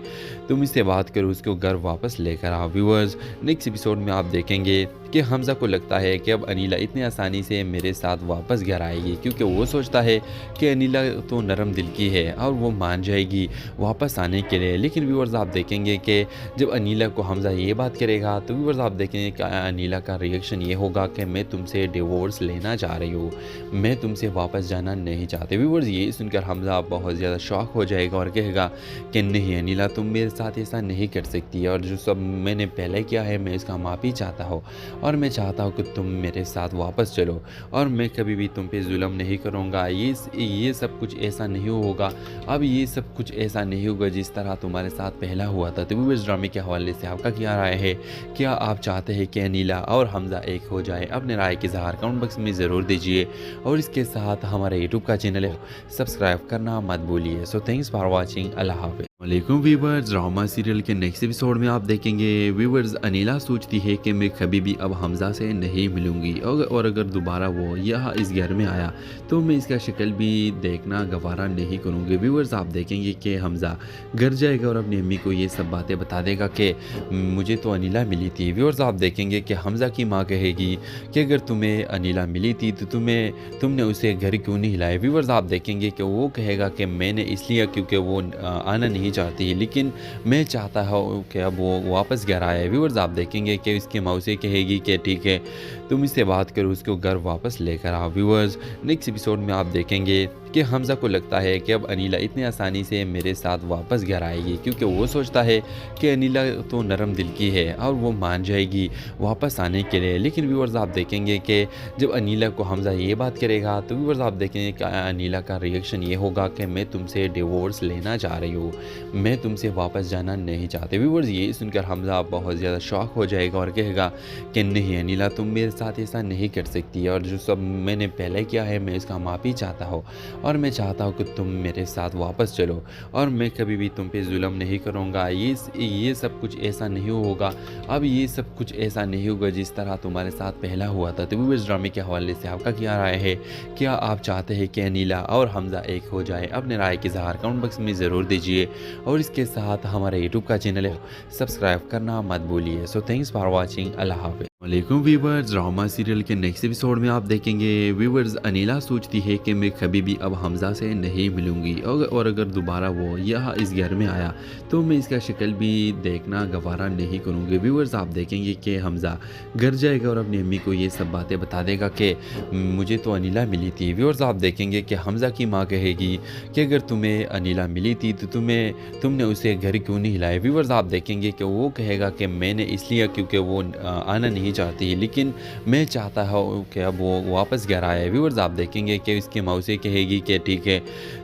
तुम इससे बात करो, उसको घर वापस लेकर आओ। व्यूअर्स नेक्स्ट एपिसोड में आप देखेंगे कि हमज़ा को लगता है कि अब अनीला इतनी आसानी से मेरे साथ वापस घर आएगी, क्योंकि वो सोचता है कि अनीला तो नरम दिल की है और वो मान जाएगी वापस आने के लिए। लेकिन व्यूअर्स आप देखेंगे कि जब अनीला को हमज़ा ये बात करेगा तो व्यूअर्स आप देखेंगे कि अनीला का रिएक्शन ये होगा कि मैं तुमसे डिवोर्स लेना चाह रही हूँ, मैं तुमसे वापस जाना नहीं चाहते। व्यूअर्स ये सुनकर हमज़ा बहुत ज़्यादा शॉक हो जाएगा और कहेगा कि नहीं अनीला, तुम मेरे साथ ऐसा नहीं कर सकती, और जो सब मैंने पहले किया है मैं इसका माफ़ी चाहता हूँ, और मैं चाहता हूँ कि तुम मेरे साथ वापस चलो, और मैं कभी भी तुम पे जुल्म नहीं करूँगा। ये सब कुछ ऐसा नहीं होगा, अब ये सब कुछ ऐसा नहीं होगा जिस तरह तुम्हारे साथ पहला हुआ था। तो इस ड्रामे के हवाले से आपका क्या राय है? क्या आप चाहते हैं कि अनीला और हमज़ा एक हो जाए? अपने राय के इज़हार कमेंट बॉक्स में ज़रूर दीजिए, और इसके साथ हमारे यूट्यूब का चैनल है सब्सक्राइब करना मत भूलिए। So thanks for watching. अल्लाह हाफ़िज़। वालेकुम व्यूवर्स, ड्रामा सीरियल के नेक्स्ट एपिसोड में आप देखेंगे व्यूवर्स अनीला सोचती है कि मैं कभी भी अब हमज़ा से नहीं मिलूंगी, और अगर दोबारा वो यहाँ इस घर में आया तो मैं इसका शक्ल भी देखना गवारा नहीं करूँगी। व्यूवर्स आप देखेंगे कि हमज़ा घर जाएगा और अपनी अम्मी को ये सब बातें बता देगा कि मुझे तो अनीला मिली थी। व्यूवर्स आप देखेंगे कि हमज़ा की माँ कहेगी कि अगर तुम्हें अनीला मिली थी तो तुमने उसे घर क्यों नहीं हिलाया। व्यूवर्स आप देखेंगे कि वो कहेगा कि मैंने इसलिए क्योंकि वो आना नहीं चाहती, लेकिन मैं चाहता हूँ कि अब वो वापस घर आए। व्यूअर्स आप देखेंगे कि उसकी मौसी कहेगी कि ठीक है तुम इससे बात करो, उसको घर वापस लेकर आओ। व्यूअर्स नेक्स्ट एपिसोड में आप देखेंगे कि हमज़ा को लगता है कि अब अनीला इतनी आसानी से मेरे साथ वापस घर आएगी, क्योंकि वो सोचता है कि अनीला तो नरम दिल की है और वो मान जाएगी वापस आने के लिए। लेकिन व्यूअर्स आप देखेंगे कि जब अनीला को हमज़ा ये बात करेगा तो व्यूअर्स आप देखेंगे कि अनीला का रिएक्शन ये होगा कि मैं तुमसे डिवोर्स लेना चाह रही हूँ, मैं तुमसे वापस जाना नहीं चाहते। व्यूअर्स ये सुनकर हमज़ा बहुत ज़्यादा शॉक हो जाएगा और कहेगा कि नहीं अनीला, तुम मेरे साथ ऐसा नहीं कर सकती, और जो सब मैंने पहले किया है मैं इसका माफ़ी चाहता हूँ, और मैं चाहता हूँ कि तुम मेरे साथ वापस चलो, और मैं कभी भी तुम पे जुल्म नहीं करूँगा। ये सब कुछ ऐसा नहीं होगा, अब ये सब कुछ ऐसा नहीं होगा जिस तरह तुम्हारे साथ पहला हुआ था। तो व्यूअर्स ड्रामे के हवाले से आपका क्या राय है? क्या आप चाहते हैं कि अनीला और हमज़ा एक हो जाए? अपने राय के इज़हार कमेंट बॉक्स में ज़रूर दीजिए, और इसके साथ हमारे यूट्यूब का चैनल है सब्सक्राइब करना मत भूलिए। So thanks for watching. अल्लाह हाफ़िज़। वालेकुम व्यूवर्स, ड्रामा सीरियल के नेक्स्ट एपिसोड में आप देखेंगे व्यूवर्स अनीला सोचती है कि मैं कभी भी अब हमज़ा से नहीं मिलूंगी, और अगर दोबारा वो यहाँ इस घर में आया तो मैं इसका शक्ल भी देखना गवारा नहीं करूँगी। व्यूवर्स आप देखेंगे कि हमज़ा घर जाएगा और अपनी अम्मी को ये सब बातें बता देगा कि मुझे तो अनीला मिली थी। व्यूवर्स आप देखेंगे कि हमज़ा की माँ कहेगी कि अगर तुम्हें अनीला मिली थी तो तुमने उसे घर क्यों नहीं हिलाया। व्यूवर्स आप देखेंगे कि वो कहेगा कि मैंने इसलिए क्योंकि वो आना नहीं चाहती है, लेकिन मैं चाहता हूँ कि अब वो वापस घर आए। व्यूअर्स आप देखेंगे कि उसकी मौसी कहेगी कि ठीक है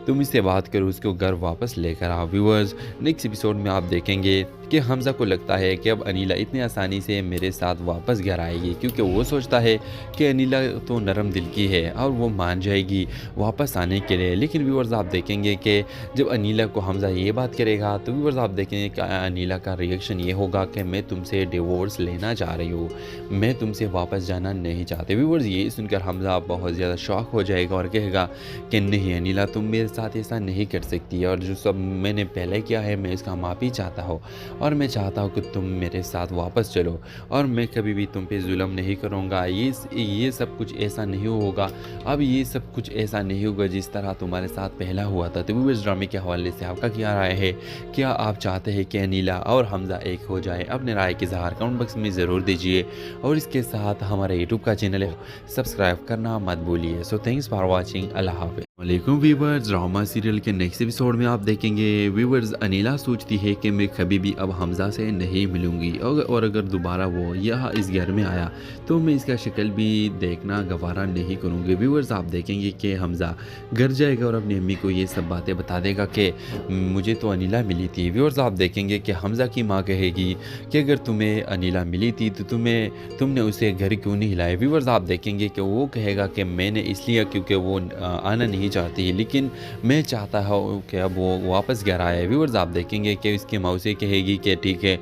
तुम इससे बात करो, उसको घर वापस लेकर आओ। व्यूअर्स नेक्स्ट एपिसोड में आप देखेंगे कि हमज़ा को लगता है कि अब अनीला इतनी आसानी से मेरे साथ वापस घर आएगी, क्योंकि वो सोचता है कि अनीला तो नरम दिल की है और वो मान जाएगी वापस आने के लिए। लेकिन व्यूअर्स आप देखेंगे कि जब अनीला को हमज़ा ये बात करेगा तो व्यूअर्स आप देखेंगे कि अनीला का रिएक्शन ये होगा कि मैं तुमसे डिवोर्स लेना चाह रही हूँ, मैं तुमसे वापस जाना नहीं चाहते। व्यूअर्स ये सुनकर हमज़ा बहुत ज़्यादा शॉक हो जाएगा और कहेगा कि नहीं अनीला, तुम मेरे साथ ऐसा नहीं कर सकती, और जो सब मैंने पहले किया है मैं इसका माफ़ी चाहता हूँ, और मैं चाहता हूँ कि तुम मेरे साथ वापस चलो, और मैं कभी भी तुम पे जुल्म नहीं करूँगा। ये सब कुछ ऐसा नहीं होगा, अब ये सब कुछ ऐसा नहीं होगा जिस तरह तुम्हारे साथ पहला हुआ था। तो व्यूअर्स ड्रामे के हवाले से आपका क्या राय है? क्या आप चाहते हैं कि अनीला और हमज़ा एक हो जाए? अपने राय के इज़हार कमेंट बॉक्स में ज़रूर दीजिए, और इसके साथ हमारे यूट्यूब का चैनल है सब्सक्राइब करना मत भूलिए। So thanks for watching. अल्लाह हाफ़िज़। वालेकुम व्यूवर्स, ड्रामा सीरियल के नेक्स्ट एपिसोड में आप देखेंगे व्यूवर्स अनीला सोचती है कि मैं कभी भी अब हमज़ा से नहीं मिलूंगी, और अगर दोबारा वो यहाँ इस घर में आया तो मैं इसका शक्ल भी देखना गवारा नहीं करूँगी। व्यूवर्स आप देखेंगे कि हमज़ा घर जाएगा और अपनी अम्मी को ये सब बातें बता देगा कि मुझे तो अनीला मिली थी। व्यूवर्स आप देखेंगे कि हमज़ा की माँ कहेगी कि अगर तुम्हें अनीला मिली थी तो तुमने उसे घर क्यों नहीं हिलाया। व्यूवर्स आप देखेंगे कि वो कहेगा कि मैंने इसलिए क्योंकि वो आना नहीं चाहती है, लेकिन मैं चाहता हूँ कि अब वो वापस घर आए। व्यूअर्स आप देखेंगे कि उसकी मौसी कहेगी कि ठीक है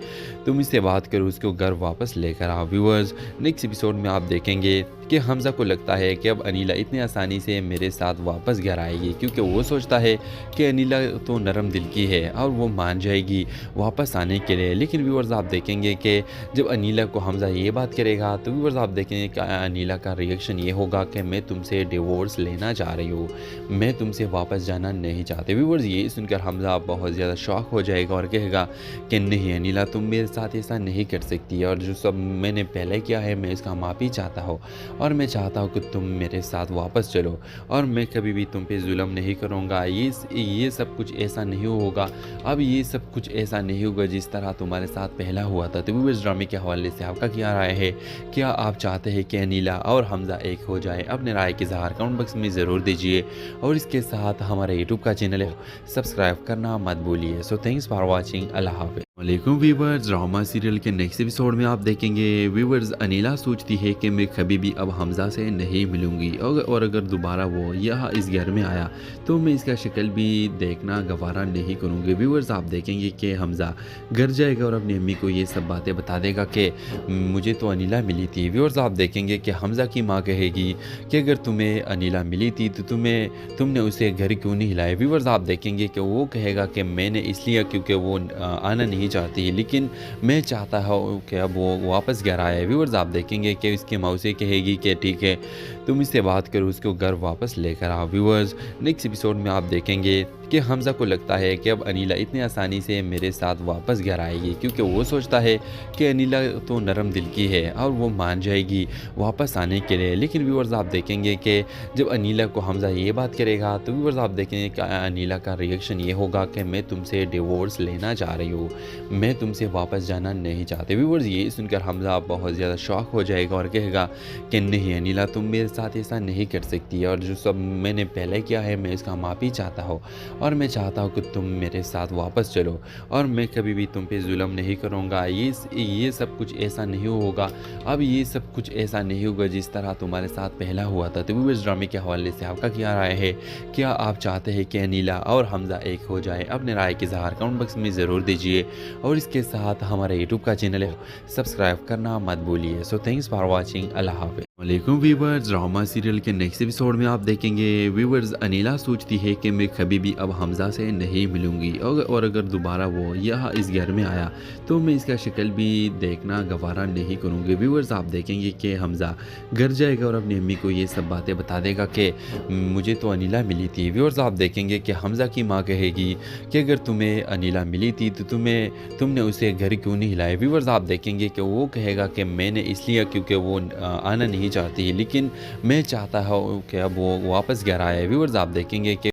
तुम इससे बात करो, उसको घर वापस लेकर आओ। व्यूअर्स नेक्स्ट एपिसोड में आप देखेंगे कि हमज़ा को लगता है कि अब अनीला इतनी आसानी से मेरे साथ वापस घर आएगी, क्योंकि वो सोचता है कि अनीला तो नरम दिल की है और वो मान जाएगी वापस आने के लिए। लेकिन व्यूअर्स आप देखेंगे कि जब अनीला को हमज़ा ये बात करेगा तो व्यूअर्स आप देखेंगे कि अनीला का रिएक्शन ये होगा कि मैं तुमसे डिवोर्स लेना चाह रही हूँ, मैं तुमसे वापस जाना नहीं चाहते। व्यूअर्स ये सुनकर हमज़ा बहुत ज़्यादा शॉक हो जाएगा और कहेगा कि नहीं अनीला, तुम मेरे साथ ऐसा नहीं कर सकती, और जो सब मैंने पहले किया है मैं इसका माफ़ी चाहता हूँ, और मैं चाहता हूँ कि तुम मेरे साथ वापस चलो, और मैं कभी भी तुम पे जुल्म नहीं करूँगा। ये सब कुछ ऐसा नहीं होगा, अब ये सब कुछ ऐसा नहीं होगा जिस तरह तुम्हारे साथ पहला हुआ था। तो व्यूअर्स ड्रामे के हवाले से आपका क्या राय है? क्या आप चाहते हैं कि अनीला और हमज़ा एक हो जाए? अपने राय के इज़हार कमेंट बॉक्स में ज़रूर दीजिए, और इसके साथ हमारे यूट्यूब का चैनल है सब्सक्राइब करना मत भूलिए। So thanks for watching. अल्लाह हाफ़िज़। वालेकुम व्यूवर्स, ड्रामा सीरियल के नेक्स्ट एपिसोड में आप देखेंगे व्यूवर्स अनीला सोचती है कि मैं कभी भी अब हमज़ा से नहीं मिलूंगी, और अगर दोबारा वो यहाँ इस घर में आया तो मैं इसका शक्ल भी देखना गवारा नहीं करूँगी। व्यूवर्स आप देखेंगे कि हमज़ा घर जाएगा और अपनी अम्मी को ये सब बातें बता देगा कि मुझे तो अनीला मिली थी। व्यूवर्स आप देखेंगे कि हमज़ा की माँ कहेगी कि अगर तुम्हें अनीला मिली थी तो तुमने उसे घर क्यों नहीं हिलाया। व्यूवर्स आप देखेंगे कि वो कहेगा कि मैंने इसलिए क्योंकि वो आना नहीं चाहती है, लेकिन मैं चाहता हूँ कि अब वो वापस घर आए। व्यूअर्स आप देखेंगे कि उसकी मौसी कहेगी कि ठीक है तुम इससे बात करो, उसको घर वापस लेकर आओ। व्यूअर्स, नेक्स्ट एपिसोड में आप देखेंगे कि हमज़ा को लगता है कि अब अनीला इतनी आसानी से मेरे साथ वापस घर आएगी, क्योंकि वो सोचता है कि अनीला तो नरम दिल की है और वो मान जाएगी वापस आने के लिए। लेकिन व्यूअर्स, आप देखेंगे कि जब अनीला को हमज़ा ये बात करेगा तो व्यूअर्स आप देखेंगे कि अनीला का रिएक्शन ये होगा कि मैं तुमसे डिवोर्स लेना चाह रही हूँ, मैं तुमसे वापस जाना नहीं चाहते। व्यूअर्स, ये सुनकर हमज़ा बहुत ज़्यादा शॉक हो जाएगा और कहेगा कि नहीं अनीला, तुम मेरे साथ ऐसा नहीं कर सकती, और जो सब मैंने पहले किया है मैं इसका माफ़ी चाहता हूँ, और मैं चाहता हूँ कि तुम मेरे साथ वापस चलो, और मैं कभी भी तुम पे जुल्म नहीं करूँगा। ये सब कुछ ऐसा नहीं होगा, अब ये सब कुछ ऐसा नहीं होगा जिस तरह तुम्हारे साथ पहला हुआ था। तो व्यूअर्स, ड्रामे के हवाले से आपका क्या राय है? क्या आप चाहते हैं कि अनीला और हमज़ा एक हो जाए? अपने राय के इज़हार कमेंट बॉक्स में ज़रूर दीजिए, और इसके साथ हमारा यूट्यूब का चैनल है सब्सक्राइब करना मत भूलिए। So thanks for watching. अल्लाह हाफ़िज़। वालेकुम व्यूवर्स, ड्रामा सीरियल के नेक्स्ट एपिसोड में आप देखेंगे व्यूवर्स अनीला सोचती है कि मैं कभी भी अब हमज़ा से नहीं मिलूंगी, और अगर दोबारा वो यहाँ इस घर में आया तो मैं इसका शक्ल भी देखना गवारा नहीं करूँगी। व्यूवर्स, आप देखेंगे कि हमज़ा घर जाएगा और अपनी अम्मी को ये सब बातें बता देगा कि मुझे तो अनीला मिली थी। व्यूवर्स, आप देखेंगे कि हमज़ा की माँ कहेगी कि अगर तुम्हें अनीला मिली थी तो तुमने उसे घर क्यों नहीं हिलाया। व्यूवर्स, आप देखेंगे कि वो कहेगा कि मैंने इसलिए क्योंकि वो आना नहीं चाहती, लेकिन मैं चाहता हूँ कि अब वो वापस घर आए। व्यूअर्स, आप देखेंगे कि